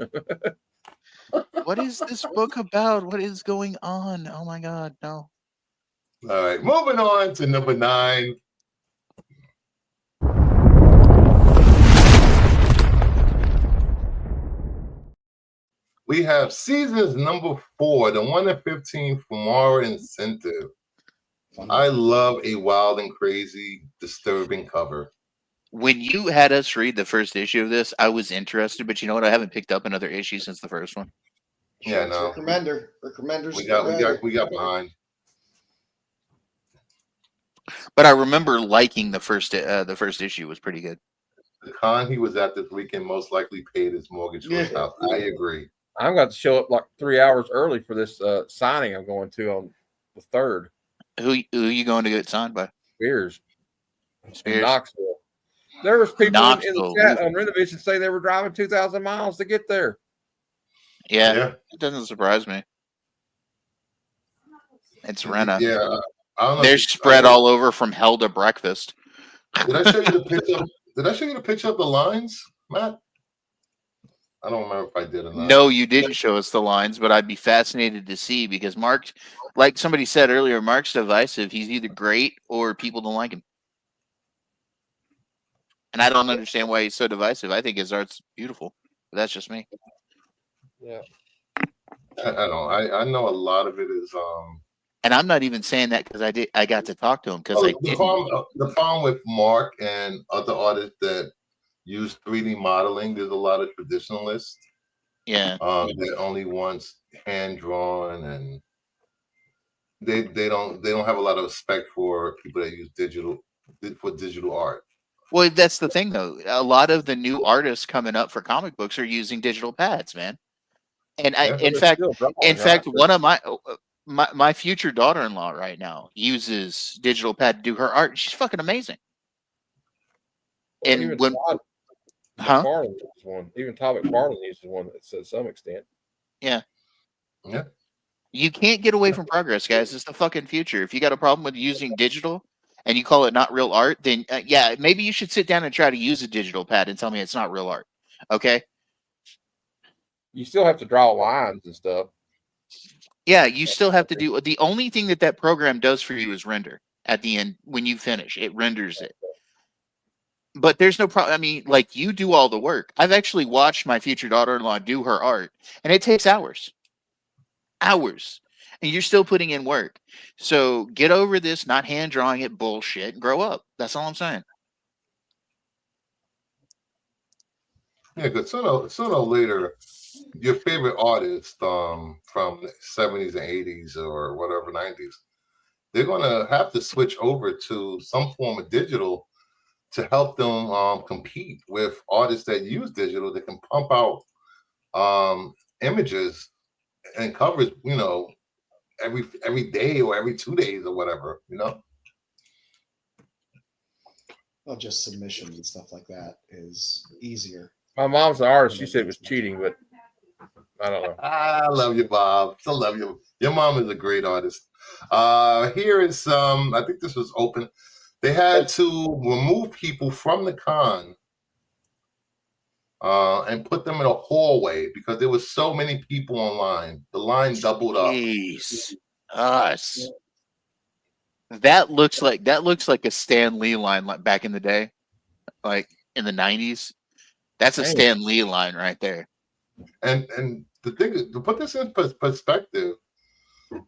What is this book about? What is going on? Oh my God, no. All right, moving on to number 9. We have Seasons number 4, the 1 in 15 Fumara Incentive. I love a wild and crazy, disturbing cover. When you had us read the first issue of this, I was interested, but you know what? I haven't picked up another issue since the first one. Yeah, no. Recommenders. We got behind. But I remember liking the first issue was pretty good. The con he was at this weekend most likely paid his mortgage for his house. I agree. I've got to show up like 3 hours early for this signing I'm going to on the 3rd. Who are you going to get signed by? Spears. Knoxville. There was people in the chat on Renovision say they were driving 2,000 miles to get there. Yeah, it doesn't surprise me. It's Rena. Yeah, they're spread all over from hell to breakfast. Did I show you the picture? Did I show you the picture of the lines, Matt? I don't remember if I did or not. No, you didn't show us the lines, but I'd be fascinated to see because Mark, like somebody said earlier, Mark's divisive. He's either great or people don't like him. And I don't understand why he's so divisive. I think his art's beautiful. But that's just me. Yeah. I don't. I know a lot of it is and I'm not even saying that because I got to talk to him because the problem with Mark and other artists that use 3D modeling, there's a lot of traditionalists. Yeah. That only wants hand drawn, and they don't have a lot of respect for people that use digital art. Well, that's the thing, though. A lot of the new artists coming up for comic books are using digital pads, man. And Yeah. in fact, one of my future daughter-in-law right now uses digital pad to do her art. She's fucking amazing. And when, McFarlane uses one. Even Todd McFarlane uses one to some extent. Yeah. Yeah. You can't get away from progress, guys. It's the fucking future. If you got a problem with using digital and you call it not real art, then yeah, maybe you should sit down and try to use a digital pad and tell me it's not real art. Okay? You still have to draw lines and stuff. Yeah, you still have to do the only thing that program does for you is render at the end when you finish. It renders it. But there's no problem. I mean, like, you do all the work. I've actually watched my future daughter-in-law do her art, and it takes hours. Hours. And you're still putting in work. So get over this not hand drawing it bullshit and grow up. That's all I'm saying. Yeah, because sooner or later, your favorite artist from the 70s and 80s or whatever 90s, they're gonna have to switch over to some form of digital to help them compete with artists that use digital that can pump out images and covers, every day or every 2 days or whatever, Well, just submission and stuff like that is easier. My mom's an artist. She said it was cheating, but I don't know. I love you, Bob. I love you. Your mom is a great artist. Here is I think this was open. They had to remove people from the con and put them in a hallway because there was so many people online. The line doubled up. Jeez. Us. That looks like a Stan Lee line like back in the day, like in the 90s. That's a Stan Lee line right there. And the thing is, to put this in perspective,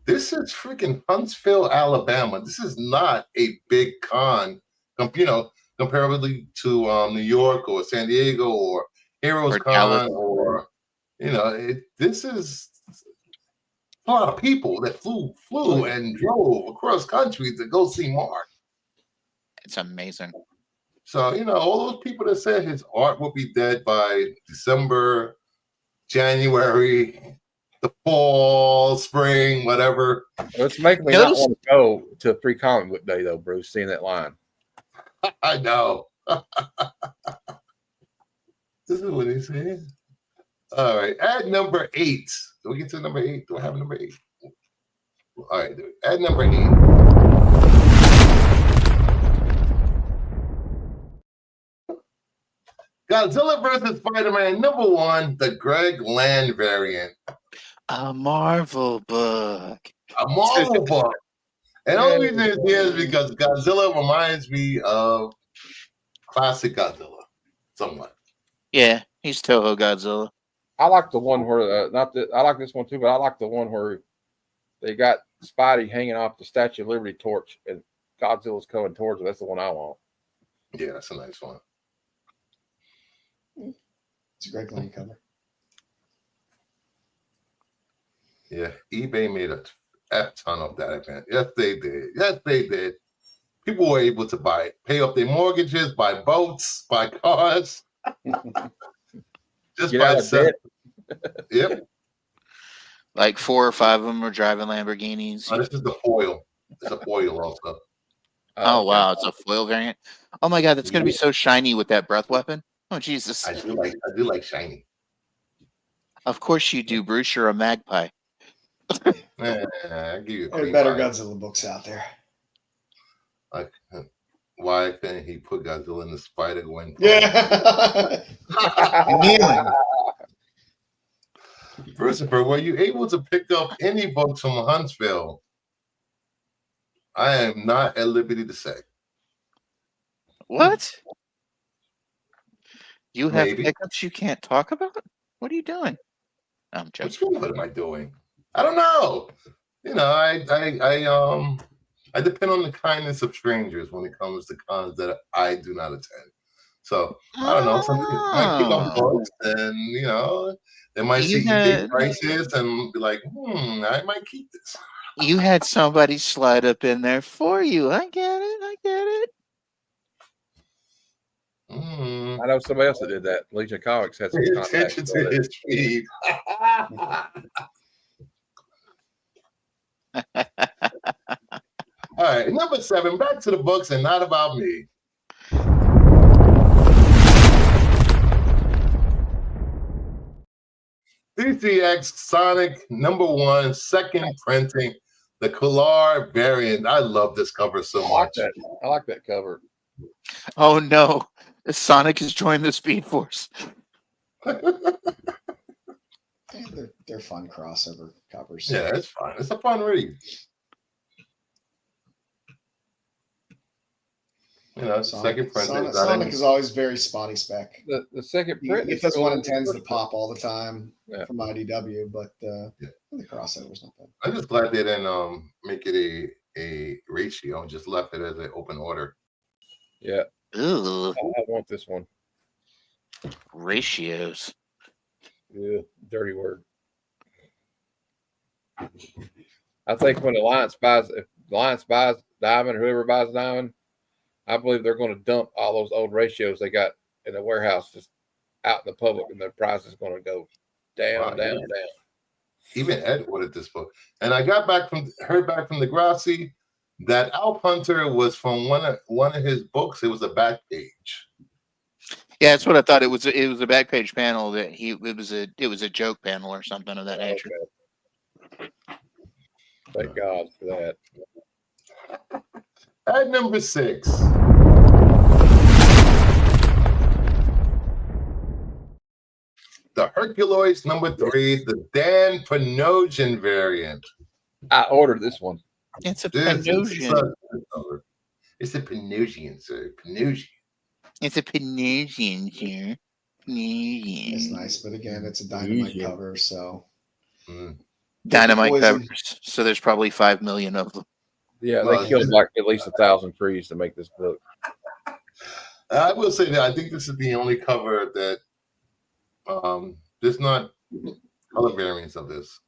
this is freaking Huntsville, Alabama. This is not a big con, comparatively to New York or San Diego or Heroes Con or this is a lot of people that flew and drove across country to go see Mark. It's amazing. So, all those people that said his art will be dead by December, January, the fall, spring, whatever. It's making me not want to go to a free comic book day, though, Bruce, seeing that line. I know. This is what he said. All right. At number 8. Do we get to number 8? Do I have number 8? All right. At number 8. Godzilla vs. Spider-Man #1, the Greg Land variant. A Marvel book. A Marvel book. And the only reason it's here is because Godzilla reminds me of classic Godzilla, somewhat. Yeah, he's Toho Godzilla. I like the one where I like this one too, but I like the one where they got Spidey hanging off the Statue of Liberty torch and Godzilla's coming towards him. That's the one I want. Yeah, that's a nice one. It's a great line cover. Yeah, eBay made a ton of that event. Yes, they did. Yes, they did. People were able to buy it, pay off their mortgages, buy boats, buy cars. Just by selling. Yep. Like 4 or 5 of them are driving Lamborghinis. Oh, this is the foil. It's a foil also. Oh, wow. It's a foil variant. Oh, my God. That's going to be so shiny with that breath weapon. Oh, Jesus. I do like shiny. Of course you do, Bruce. You're a magpie. I give you there are better Godzilla books out there. Like, why couldn't he put Godzilla in the Spider-Gwen? Yeah. Christopher, were you able to pick up any books from Huntsville? I am not at liberty to say. What? You have pickups you can't talk about? What are you doing? I'm joking. What am I doing? I don't know. I depend on the kindness of strangers when it comes to cons that I do not attend. So I don't know. Some people might pick up books, and they might see big prices and be like, I might keep this. You had somebody slide up in there for you. I get it. I know somebody else that did that. Legion Comics had some Pay contacts. attention to his feed. All right, number 7. Back to the books and not about me. DCX Sonic #1 second printing, the Kalar variant. I love this cover so much. I like that cover. Oh no, Sonic has joined the Speed Force. They're fun crossover covers. Yeah, it's fun. It's a fun read. You know, second printing. Sonic is always very spotty spec. The second print. If this one intends to pop all the time from IDW, but the crossover's not bad. I'm just glad they didn't make it a ratio and just left it as an open order. Yeah. Ooh, I want this one. ratios. Yeah, dirty word. I think when if the Alliance buys Diamond, whoever buys Diamond, I believe they're going to dump all those old ratios they got in the warehouse just out in the public, and the price is going to go down, down. Even Ed ordered this book, and I heard back from Degrassi that Alp Hunter was from one of his books. It was a back page. Yeah, that's what I thought. It was a back page panel that it was a joke panel or something of that nature. Okay. Thank God for that. At number 6. The Herculoids #3, the Dan Panosian variant. I ordered this one. It's a This is Panosian. It's a Panosian, sir. Panosian. It's a Panosian here. It's nice, but again, it's a Dynamite cover, so Dynamite Poison. covers. So there's probably 5 million of them. Yeah, Well, they killed like at least 1,000 trees to make this book. I will say that I think this is the only cover that there's not color variants of this.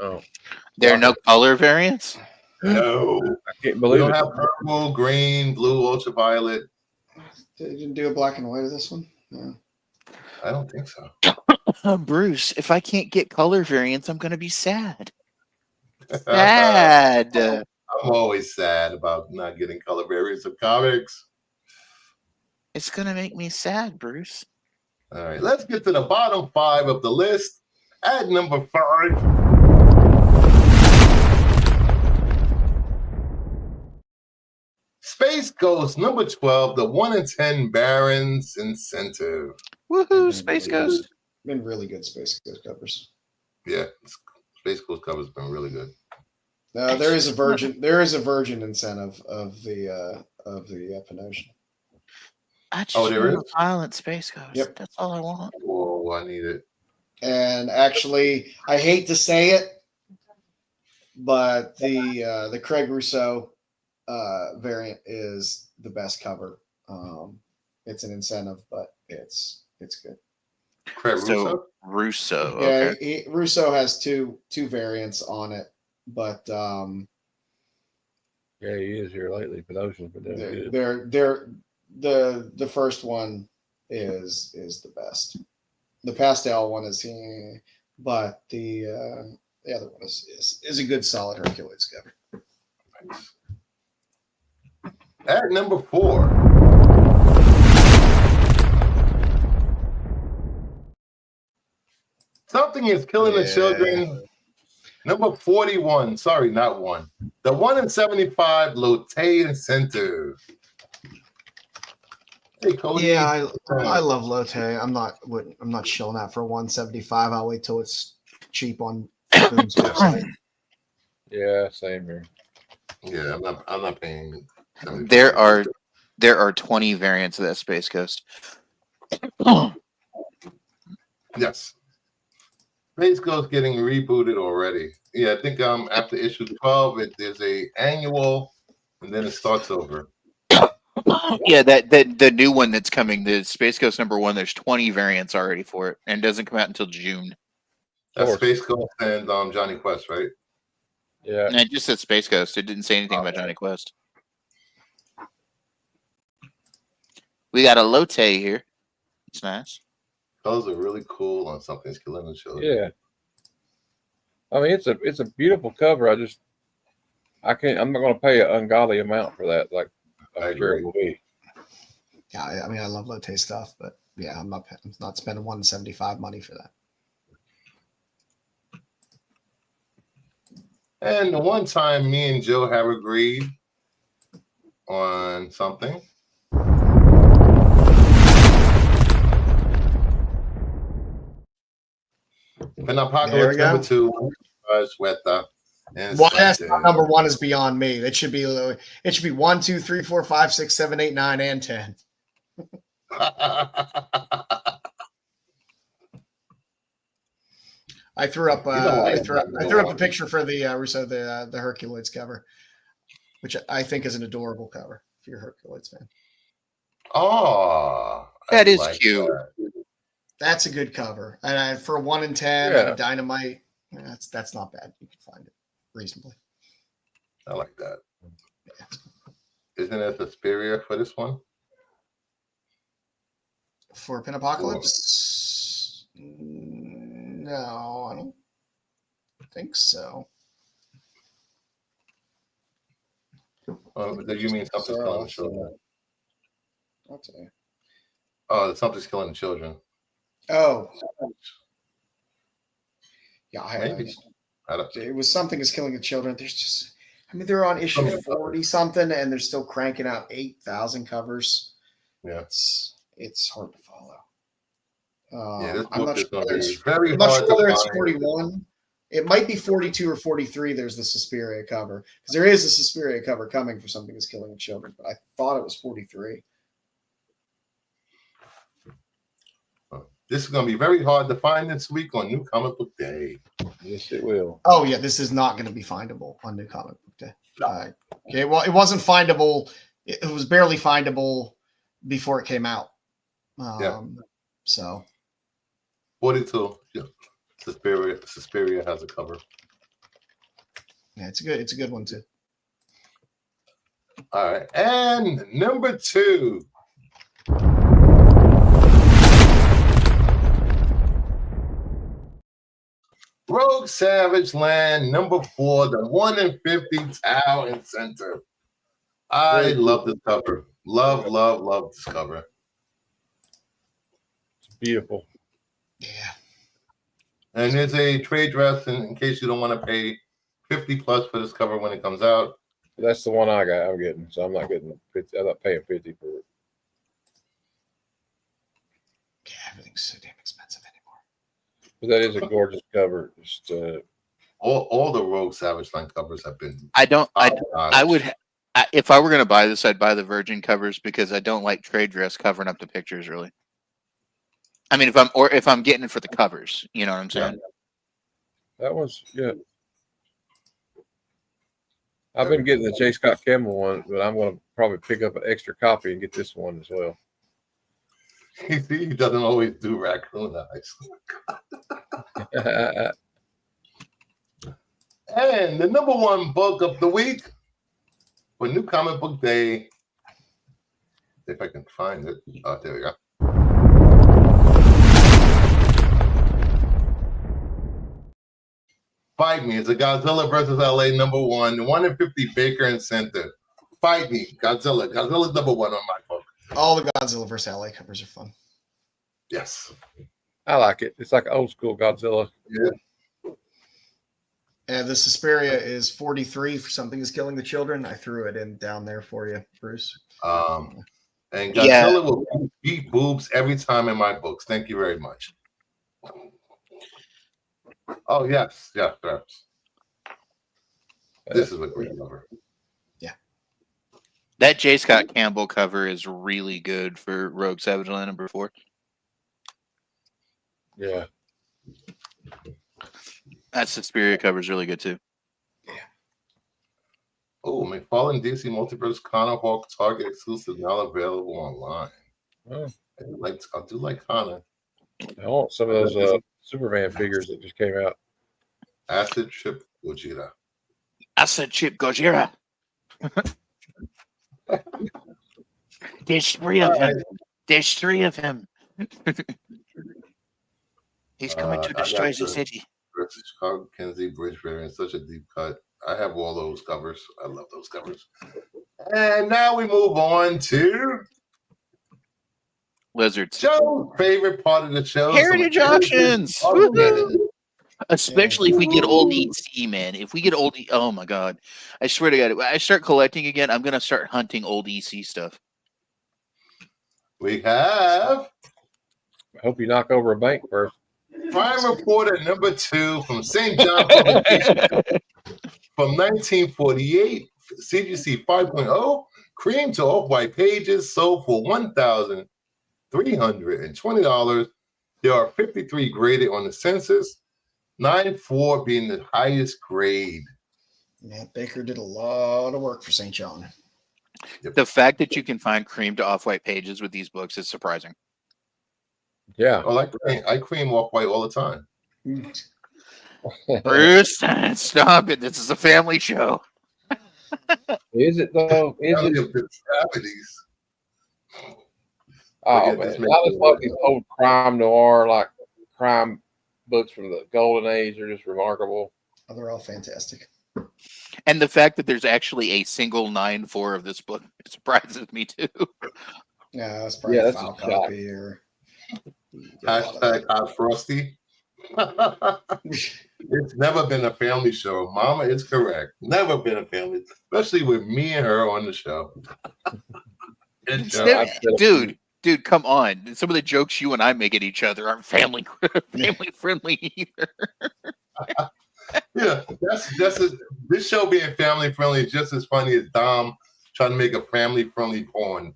Oh, There are no color variants. No, I can't we believe don't it. have purple, green, blue, ultraviolet. They didn't do a black and white of this one. No. I don't think so. Bruce, if I can't get color variants, I'm going to be sad. Sad. I'm always sad about not getting color variants of comics. It's going to make me sad, Bruce. All right, let's get to the bottom 5 of the list. At number 5, Space Ghost #12, the 1 in 10 Barons Incentive. Woohoo, Space Ghost. Been really good Space Ghost covers. Yeah, Space Ghost cover's been really good. There is a virgin incentive of the Panosian. I just Oh, there want is? a violent Space Ghost. Yep. That's all I want. Oh, I need it. And actually, I hate to say it, but the Craig Rousseau variant is the best cover. It's an incentive, but it's good. Craig Russo? Russo. Yeah, Okay. Rousseau has two variants on it, but Yeah, he is here lately. Panosian's been doing good. the first one is the best. The pastel one is but the other one is a good solid Hercules cover. Nice. At number 4, Something is Killing the Children. Number 41. Sorry, not 1. The 1 in 75 Lotte Incentive. Hey, Cody. Yeah, I love Lotte. I'm not shilling out for 175. I'll wait till it's cheap on Boom's website. Yeah, same here. Yeah, I'm not paying. There are 20 variants of that Space Ghost. Yes. Space Ghost getting rebooted already. Yeah, I think after issue 12, there's a annual, and then it starts over. Yeah, that the new one that's coming, the Space Ghost #1. There's 20 variants already for it, and it doesn't come out until June. That's Space Ghost and Johnny Quest, right? Yeah. And it just said Space Ghost. It didn't say anything about Johnny Quest. We got a Lotte here. It's nice. Colors are really cool on Something's Killing the Children. Yeah. I mean, it's a beautiful cover. I'm not going to pay an ungodly amount for that. Like I'm sure it will be. Yeah, I mean, I love Lotte stuff, but yeah, I'm not spending $175 money for that. And the one time me and Joe have agreed on something. Pinapocalypse number 2 with the Well, that's number 1 is beyond me. It should be 1, 2, 3, 4, 5, 6, 7, 8, 9, and 10. I threw up a picture for the Russo the Herculoids cover, which I think is an adorable cover if you're a Herculoids fan. Oh, that is cute. That's a good cover, and for 1 in 10 Yeah. Dynamite, that's not bad. You can find it reasonably. I like that. Isn't it Suspiria for this one? For Pinapocalypse? No, I don't think so. Do you mean Something's Killing the Children? I'll tell you. Oh, Something's Killing the Children. Oh. Yeah, Maybe. It was Something is Killing the Children. There's just, I mean, they're on issue 40 something, and they're still cranking out 8,000 covers. Yeah, it's hard to follow. This I'm book not is sure going to whether be it's, very I'm not hard sure whether to it's find. 41. It might be 42 or 43. There's the Suspiria cover because there is a Suspiria cover coming for Something is Killing the Children, but I thought it was 43. This is going to be very hard to find this week on New Comic Book Day. Yes, it will. Oh yeah, this is not going to be findable on New Comic Book Day. Okay, well, it wasn't findable. It was barely findable before it came out. So 42. Yeah. Suspiria has a cover. yeah, it's a good one too. All right, and number 2. Rogue Savage Land, number 4, the 1 in 50 Tau and Center. I love this cover. Love this cover. It's beautiful. Yeah. And there's a trade dress in case you don't want to pay 50 plus for this cover when it comes out. That's the one I'm getting. So I'm not getting 50. I'm not paying 50 for it. Yeah, everything's so damn expensive anymore. But that is a gorgeous cover. Just All the Rogue Savage Land covers have been. I would, if I were going to buy this, I'd buy the Virgin covers because I don't like trade dress covering up the pictures. Really, I mean, if I'm getting it for the covers, you know what I'm saying? that one's good. I've been getting the J. Scott Campbell one, but I'm going to probably pick up an extra copy and get this one as well. He doesn't always do raccoon eyes. And the number 1 book of the week for New Comic Book Day. If I can find it. Oh, there we go. Fight Me. It's a Godzilla versus LA number 1. The 1 in 50 Baker and Center. Fight Me. Godzilla. Godzilla's number 1 on my book. All the Godzilla vs. LA covers are fun. Yes. I like it. It's like old school Godzilla. Yeah. And the Suspiria is 43 for Something is Killing the Children. I threw it in down there for you, Bruce. And Godzilla will beat boobs every time in my books. Thank you very much. Oh, yes. Yeah, perhaps. This is a great cover. Yeah. That J. Scott Campbell cover is really good for Rogue Savage Land number 4. Yeah. That Suspiria cover is really good too. Oh, McFarlane DC Multiverse Connor Hawk Target exclusive now available online. Oh. I do like Connor. I want some of those Superman figures that just came out. Acid Trip Gojira. Acid Chip Gojira. There's 3 of them. There's 3 of him. He's coming to I got destroy the the city. versus Chicago, Kenzie, Bridge variant, such a deep cut. I have all those covers. I love those covers. And now we move on to Lizards. Joe's favorite part of the show. Heritage some auctions. auctions. Especially if we get old EC, man. If we get old, oh my god! I swear to God, if I start collecting again, I'm gonna start hunting old EC stuff. We have I hope you knock over a bank first. Crime Reporter number 2 from St. John Publications from 1948. CGC 5.0. Cream to off-white pages sold for $1,320. There are 53 graded on the census. 9.4 being the highest grade. Matt Baker did a lot of work for St. John. The fact that you can find cream to off-white pages with these books is surprising. Yeah. Oh, I cream off-white all the time. Bruce, stop it! This is a family show. Is it though? Is it? Depravities. Oh Look at this man, I just love these old crime noir, like crime books from the golden age. They're just remarkable. Oh, they're all fantastic. And the fact that there's actually a single 9.4 of this book surprises me too. Yeah, that's probably Yeah, a that's file a shock. copy or Hashtag Hot Frosty. It's never been a family show. Mama is correct. Never been a family, especially with me and her on the show. Good show. Dude, come on! Some of the jokes you and I make at each other aren't family friendly either. Yeah, that's this show being family friendly is just as funny as Dom trying to make a family friendly porn.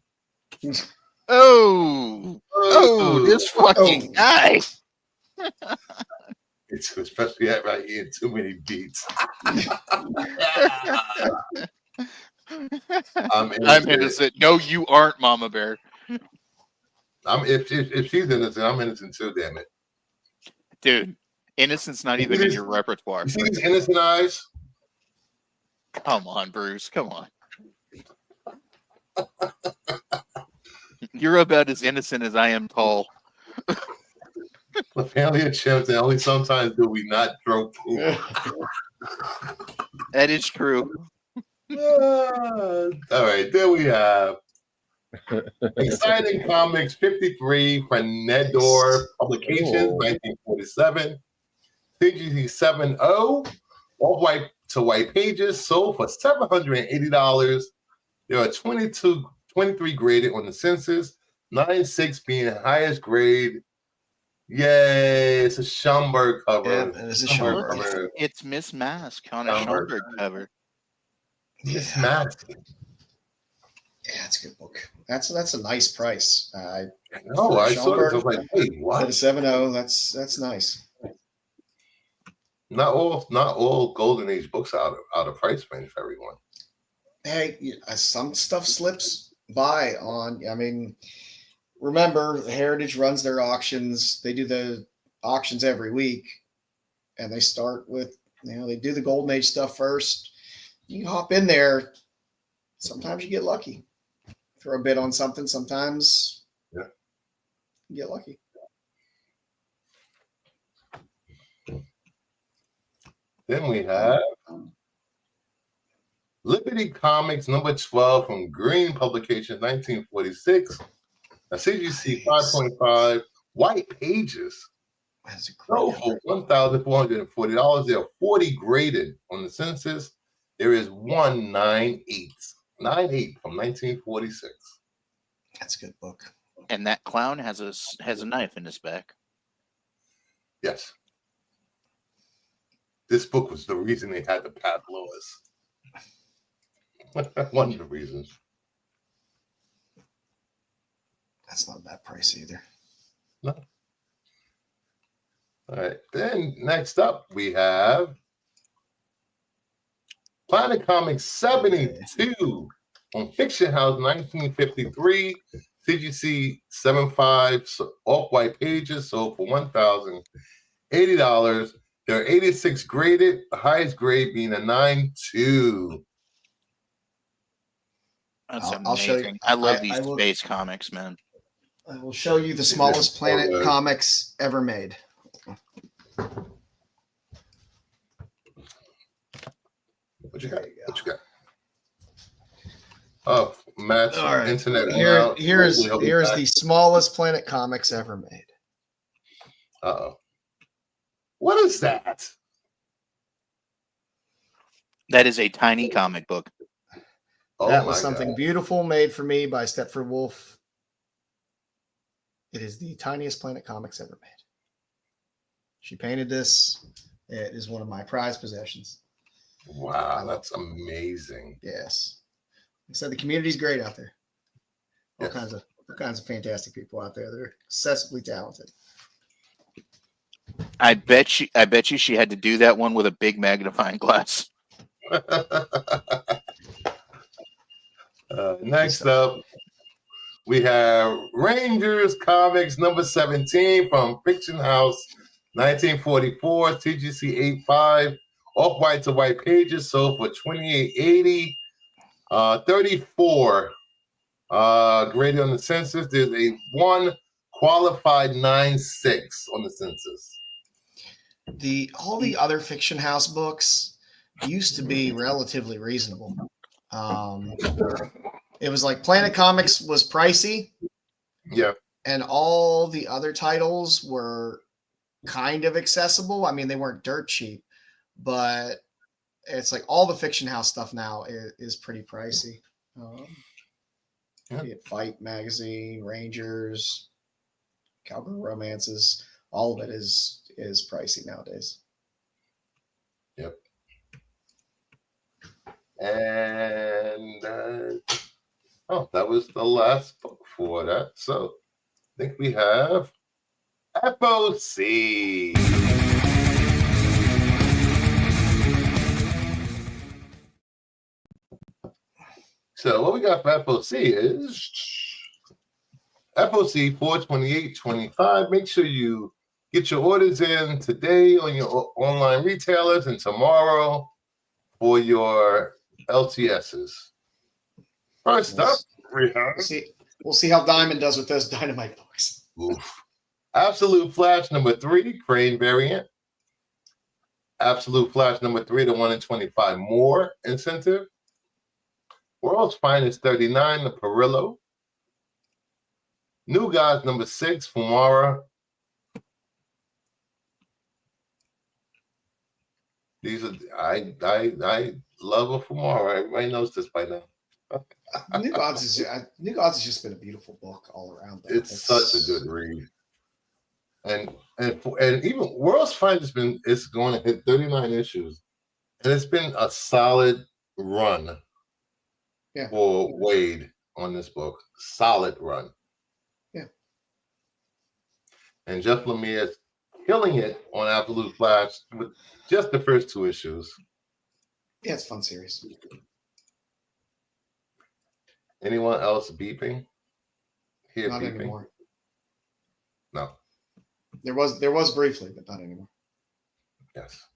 Oh, this fucking guy. It's especially right here, too many beats. I'm innocent. No, you aren't, Mama Bear. If she's innocent, I'm innocent too. Damn it, dude! Innocent's not even in your repertoire. You see these innocent eyes? Come on, Bruce. Come on. You're about as innocent as I am tall. The family of chimps, and only sometimes do we not throw poop. That is true. All right, there we have Exciting Comics 53 from Nedor Publications, 1947. CGC 7.0, all white to white pages, sold for $780. There are 23 graded on the census, 9.6 being the highest grade. Yay, it's a Schomburg cover. Yeah, it is a Schomburg cover. It's Miss Mask on a Schomburg cover. Miss Mask. Yeah, it's a good book. That's a nice price. I saw it. I was like, wait, what? At a 7.0, that's nice. Not all Golden Age books out of price range for everyone. Hey, some stuff slips by on. I mean, remember, Heritage runs their auctions. They do the auctions every week, and they start with they do the Golden Age stuff first. You hop in there. Sometimes you get lucky. Throw a bid on something. Sometimes you get lucky. Then we have Liberty Comics number 12 from Green Publications, 1946. A CGC 5.5 white pages. That's a So for $1,440, there are 40 graded on the census. There is 198. 98 from 1946. That's a good book. And that clown has a knife in his back. Yes. This book was the reason they had to pass Lewis. One of the reasons. That's not a bad price either. No. All right. Then next up we have Planet Comics 72 on Fiction House 1953. CGC 7.5 off-white pages sold for $1,080. There are 86 graded, the highest grade being a 9.2. That's I'll show you. amazing. I love these space comics, man. I will show you the smallest planet Okay. comics ever made. What you got? There you go. What you got? Oh, Matt's All right. internet went Here, out. here's Hopefully he'll be here's back. the smallest planet comics ever made. Uh-oh. What is that? That is a tiny comic book. Oh That my was something God. beautiful made for me by Stepford Wolf. It is the tiniest planet comics ever made. She painted this. It is one of my prized possessions. Wow, that's amazing. Yes. I said the community's great out there. All Yes. kinds of fantastic people out there that are excessively talented. I bet you she had to do that one with a big magnifying glass. Next up, we have Rangers Comics number 17 from Fiction House, 1944, TGC 85, off white to white pages, sold for $28.80, 34 graded on the census. There's a 1 qualified 9.6 on the census. All the other Fiction House books used to be relatively reasonable. It was like Planet Comics was pricey, Yeah. and all the other titles were kind of accessible. I mean, they weren't dirt cheap, but it's like all the Fiction House stuff now is pretty pricey. Yeah. Be it Fight Magazine, Rangers, Cowgirl Romances, all of it is pricey nowadays. Yep. And that was the last book for that. So I think we have FOC. So what we got for FOC is FOC 428.25. Make sure you get your orders in today on your online retailers and tomorrow for your LTSs. First up, we have We'll see how Diamond does with those Dynamite books. Absolute Flash number 3, Crane variant. Absolute Flash number 3, the 1 in 25 more incentive. World's Finest 39, the Perillo. New Gods number 6, Fumara. These are I love a Fumara. Everybody knows this by now. New Gods has just been a beautiful book all around. Though. It's such a good read. And even World's Finest it's going to hit 39 issues. And it's been a solid run for Wade on this book. Solid run. Yeah. And Jeff Lemire is killing it on Absolute Flash with just the first 2 issues. Yeah, it's a fun series. Anyone else beeping? Here Not beeping? anymore. No. There was briefly, but not anymore. Yes.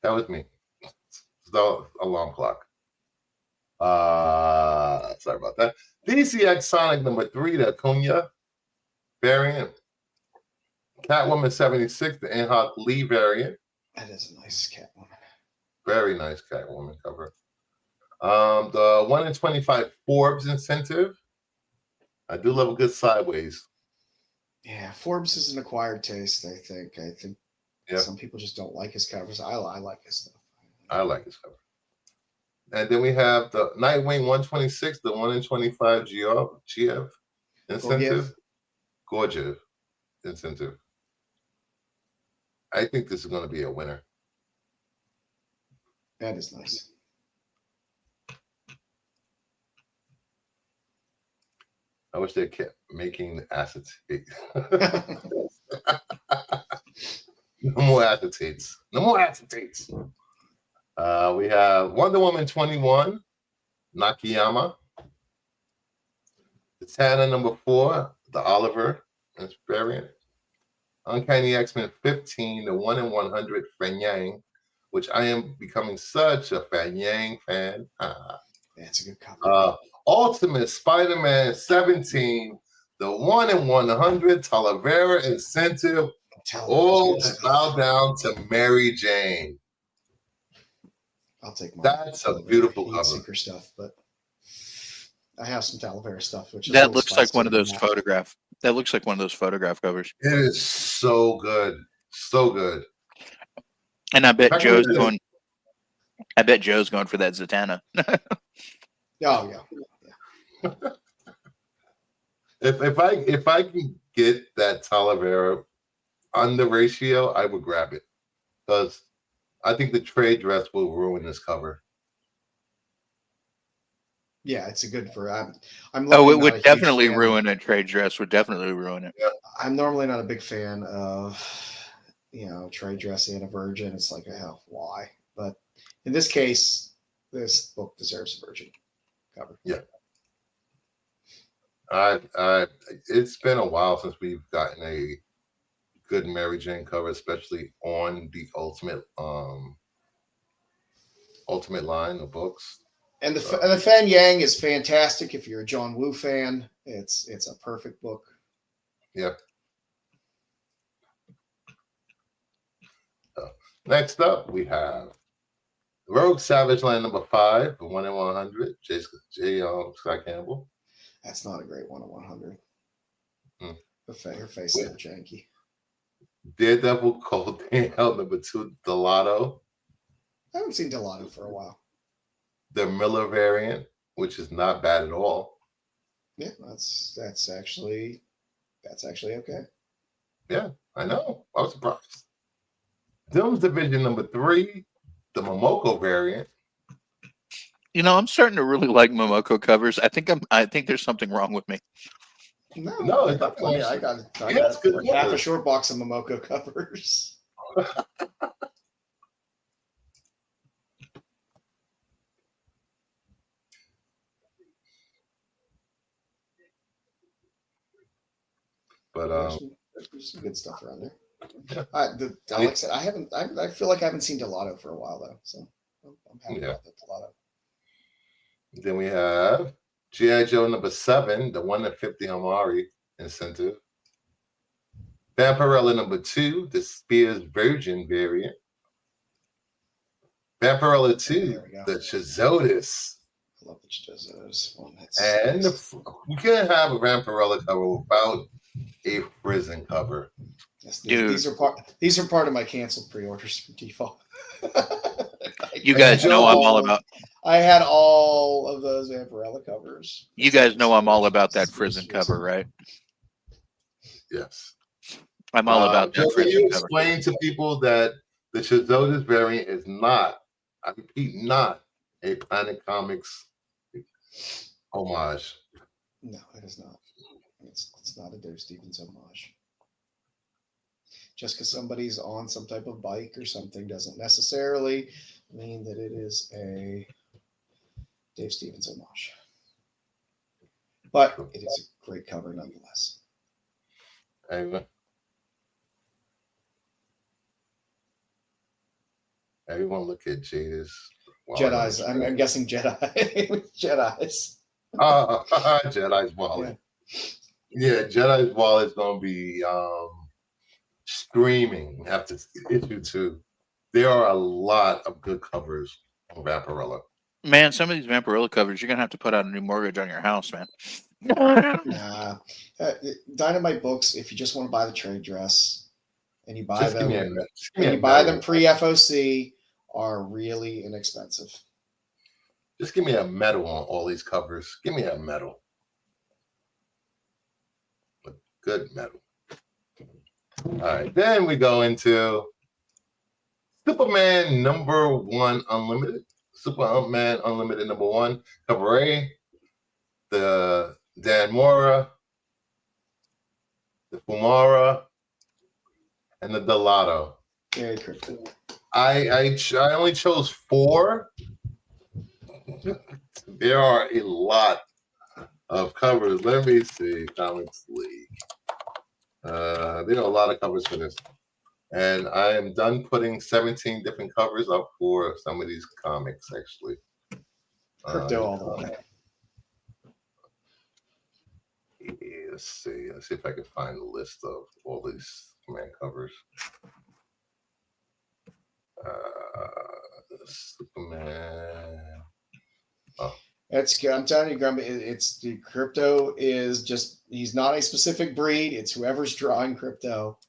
That was me. It's the alarm clock. Sorry about that. DCX Sonic number 3, the Cunha variant. Catwoman 76, the Anhok Lee variant. That is a nice Catwoman. Very nice Catwoman cover. The 1 in 25 Forbes incentive. I do love a good sideways. Yeah, Forbes is an acquired taste, I think. Some people just don't like his covers. I like his stuff. I like his cover. And then we have the Nightwing 126, the 1 in 25 GF incentive. Gorgeous incentive. I think this is going to be a winner. That is nice. I wish they kept making acetate. No more acetates. No more acetates. We have Wonder Woman 21, Nakayama. Zatanna number 4, the Oliver variant. Uncanny X-Men 15, the 1 in 100 Fan Yang, which I am becoming such a Fan Yang fan. That's a good cover. Ultimate Spider-Man 17, the 1 in 100 Talavera incentive. All bow down to Mary Jane. I'll take mine. That's a beautiful cover. Seeker stuff, but I have some Talavera stuff, which is That looks like one of those photograph. That looks like one of those photograph covers. It is so good, so good. And I bet Joe's going. I bet Joe's going for that Zatanna. Oh yeah. If I can get that Talavera on the ratio, I would grab it because I think the trade dress will ruin this cover. Yeah, it's a good for. I'm it would definitely ruin a trade dress. Would definitely ruin it. Yeah. I'm normally not a big fan of, trade dress and a virgin. It's like, why? But in this case, this book deserves a virgin cover. Yeah. It's been a while since we've gotten a good Mary Jane cover, especially on the ultimate line of books. And the Fan Yang is fantastic. If you're a John Woo fan, it's a perfect book. Yeah. Next up, we have Rogue Savage Land number 5, the 1 in 100, J. Scott Campbell. That's not a great 1 in 100. Her face is janky. Daredevil Cold Hell number 2, Delato. I haven't seen Delato for a while. The Miller variant, which is not bad at all. Yeah, that's actually okay. Yeah, I know. I was surprised. Doom's Division number 3, the Momoko variant. I'm starting to really like Momoko covers. I think there's something wrong with me. No, it's not funny. I got half a short box of Momoko covers. But there's some good stuff around there. Yeah. Like I said, I feel like I haven't seen Delato for a while though, so I'm happy about that Delato. Then we have G.I. Joe number 7, the 1 in 50 Amari incentive. Vampirella number 2, the Spears Virgin variant. Vampirella 2, the Chazotis. I love the Chazotis one. And we can't have a Vampirella cover without a prison cover. Yes, these are part of my canceled pre-orders from default. You guys know I'm all about. I had all of those Vampirella covers. You guys know I'm all about that Frizen cover, right? Yes. I'm all about that. Can you explain to people that the Chazotis variant is not, I repeat, not a Planet Comics homage? No, it is not. It's not a Dave Stevens homage. Just because somebody's on some type of bike or something doesn't necessarily mean that it is a Dave Stevens homage. But it is a great cover nonetheless. Everyone look at Jada's. Jedi's. I'm guessing Jedi. Jedi's. Jedi's wallet. Yeah, Jedi's wallet is going to be screaming after issue 2. There are a lot of good covers on Vampirella. Man, some of these Vampirella covers, you're going to have to put out a new mortgage on your house, man. Nah. Dynamite books, if you just want to buy the trade dress and you buy them pre-FOC, are really inexpensive. Just give me a medal on all these covers. Give me a medal. A good medal. All right, then we go into Superman number 1 Unlimited. Superman Unlimited number 1. Cover A. The Dan Mora. The Fumara. And the Delato. Very cryptic. I only chose 4. There are a lot of covers. Let me see. Comics League. There are a lot of covers for this. And I am done putting 17 different covers up for some of these comics, actually. Crypto all the way. Let's see. Let's see if I can find a list of all these command covers. Superman. That's I'm telling you, Grumpy. It's the Crypto is just he's not a specific breed. It's whoever's drawing Crypto.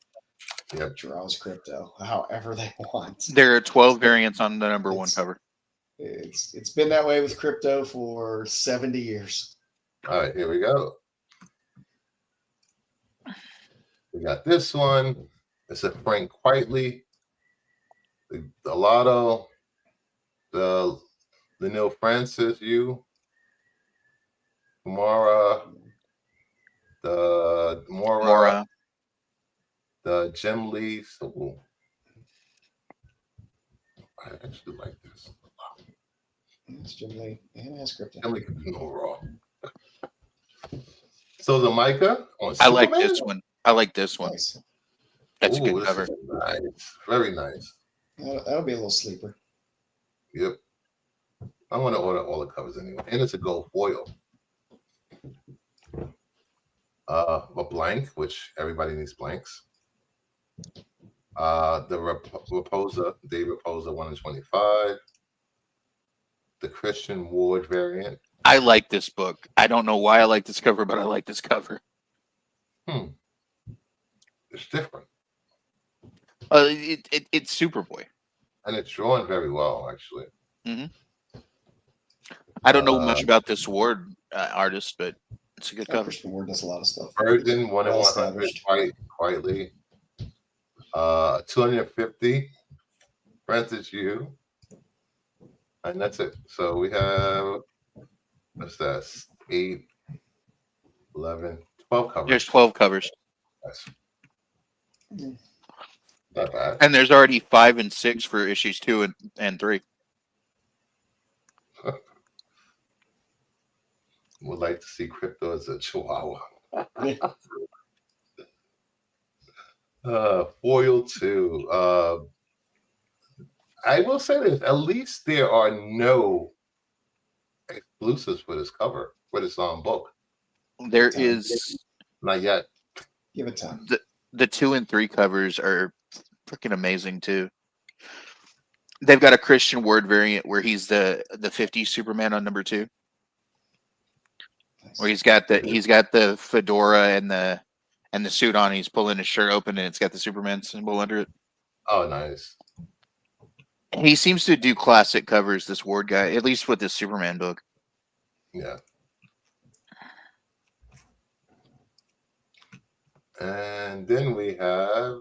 Yep. Draws Crypto however they want. There are 12 variants on the number 1 cover. It's been that way with Crypto for 70 years. All right, here we go. We got this one. It's a Frank Quitely, the Lotto, the Neil Francis, Kamara, the Mora, the Jim Lee. So, I actually like this. It's Jim Lee and it has Crypto. Jim Lee can do no wrong. So the Micah on I like Superman? this one. I like this one. Nice. That's a good this cover. is nice. Very nice. That'll be a little sleeper. Yep. I'm going to order all the covers anyway. And it's a gold foil. A blank, which everybody needs blanks. The Raposa, Dave Raposa 1 in 25. The Christian Ward variant. I like this book. I don't know why I like this cover, but I like this cover. It's different. It's Superboy. And it's drawn very well, actually. I don't know much about this Ward artist, but it's a good cover. Christian Ward does a lot of stuff. Virgin 1 in Well 100, established. quietly. 250. Francis Yu. And that's it. So we have, what's that? 8, 11, 12 covers. There's 12 covers. Yes. Not bad. And there's already 5 and 6 for issues 2 and 3. Would like to see Crypto as a Chihuahua. Foil 2. I will say this: at least there are no exclusives for this cover, for this book. There is Not yet. Give it time. the 2 and 3 covers are freaking amazing too. They've got a Christian Ward variant where he's the 50 Superman on number 2. Nice. Where he's got the fedora and the suit on. He's pulling his shirt open and it's got the Superman symbol under it. Oh, nice. He seems to do classic covers, this Ward guy, at least with this Superman book. Yeah. And then we have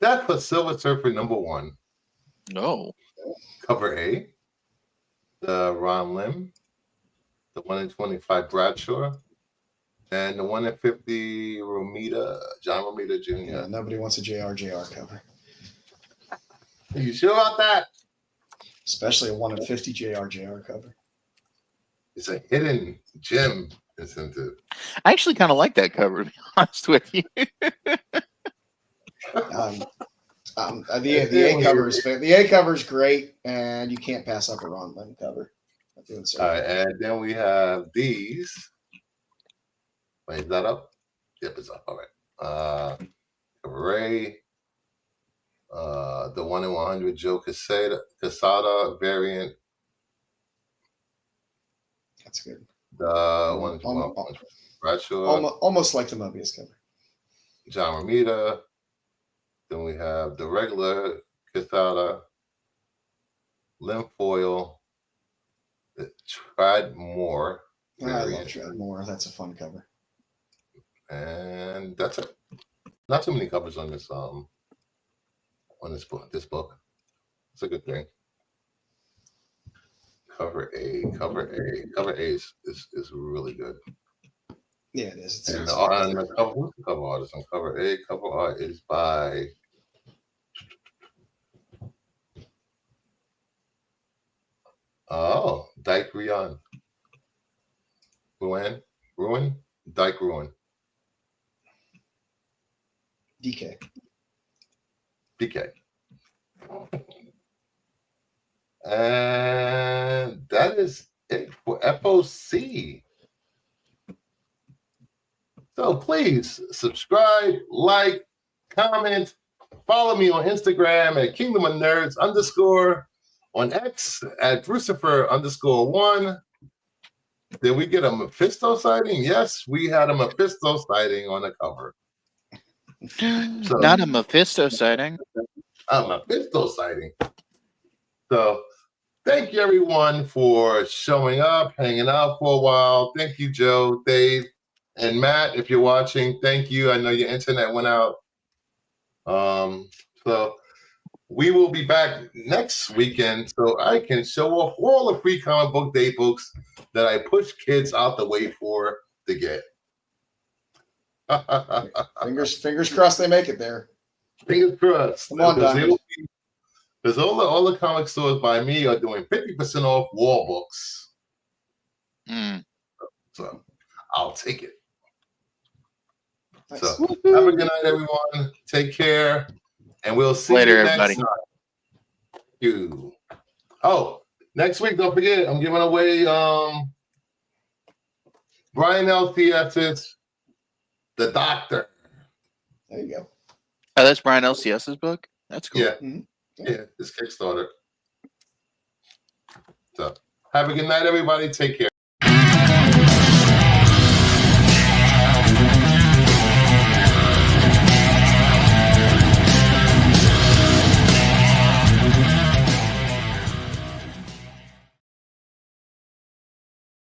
Death for Silver Surfer number 1. No. Cover A. The Ron Lim. The 1 in 25 Bradshaw. And the 1 in 50 John Romita Jr. Yeah, nobody wants a JR cover. Are you sure about that? Especially a 1 in 50 JR cover. It's a hidden gem, isn't it? I actually kind of like that cover, to be honest with you. The A cover is great, and you can't pass up a Ron Lim cover. All right, and then we have these. Wait, is that up? Yep, it's up. All right. Ray, the 1 in 100 Joe Quesada variant. That's good. The 1 in 100 Bradshaw. Almost like the Mobius cover. John Romita. Then we have the regular Quesada, Lim Foil, the Tried More I love Tread More. That's a fun cover. And that's it. Not too many covers on this book. This book. It's a good thing. Cover A is really good. Yeah, it is. And the cover, who's the cover artist on cover A? Cover art is by Dyke Ruin. Dyke Ruin. DK. And that is it for FOC. So please subscribe, like, comment, follow me on Instagram at Kingdom of Nerds _ on X at Brucifer_1. Did we get a Mephisto sighting? Yes, we had a Mephisto sighting on the cover. So, Not a Mephisto sighting. a Mephisto sighting. So thank you everyone for showing up, hanging out for a while. Thank you, Joe, Dave, and Matt. If you're watching, thank you. I know your internet went out. So we will be back next weekend so I can show off all the free comic book day books that I push kids out the way for to get. Fingers crossed they make it there. Fingers crossed. Come on, Diamond. Because all the comic stores by me are doing 50% off wall books. So I'll take it. Nice. So have a good night, everyone. Take care. And we'll see Later, you next everybody. time. Thank you. Oh, next week, don't forget, I'm giving away Brian L. Theatis, The Doctor. There you go. Oh, that's Brian LCS's book? That's cool. Yeah. Yeah, it's Kickstarter. So have a good night, everybody. Take care.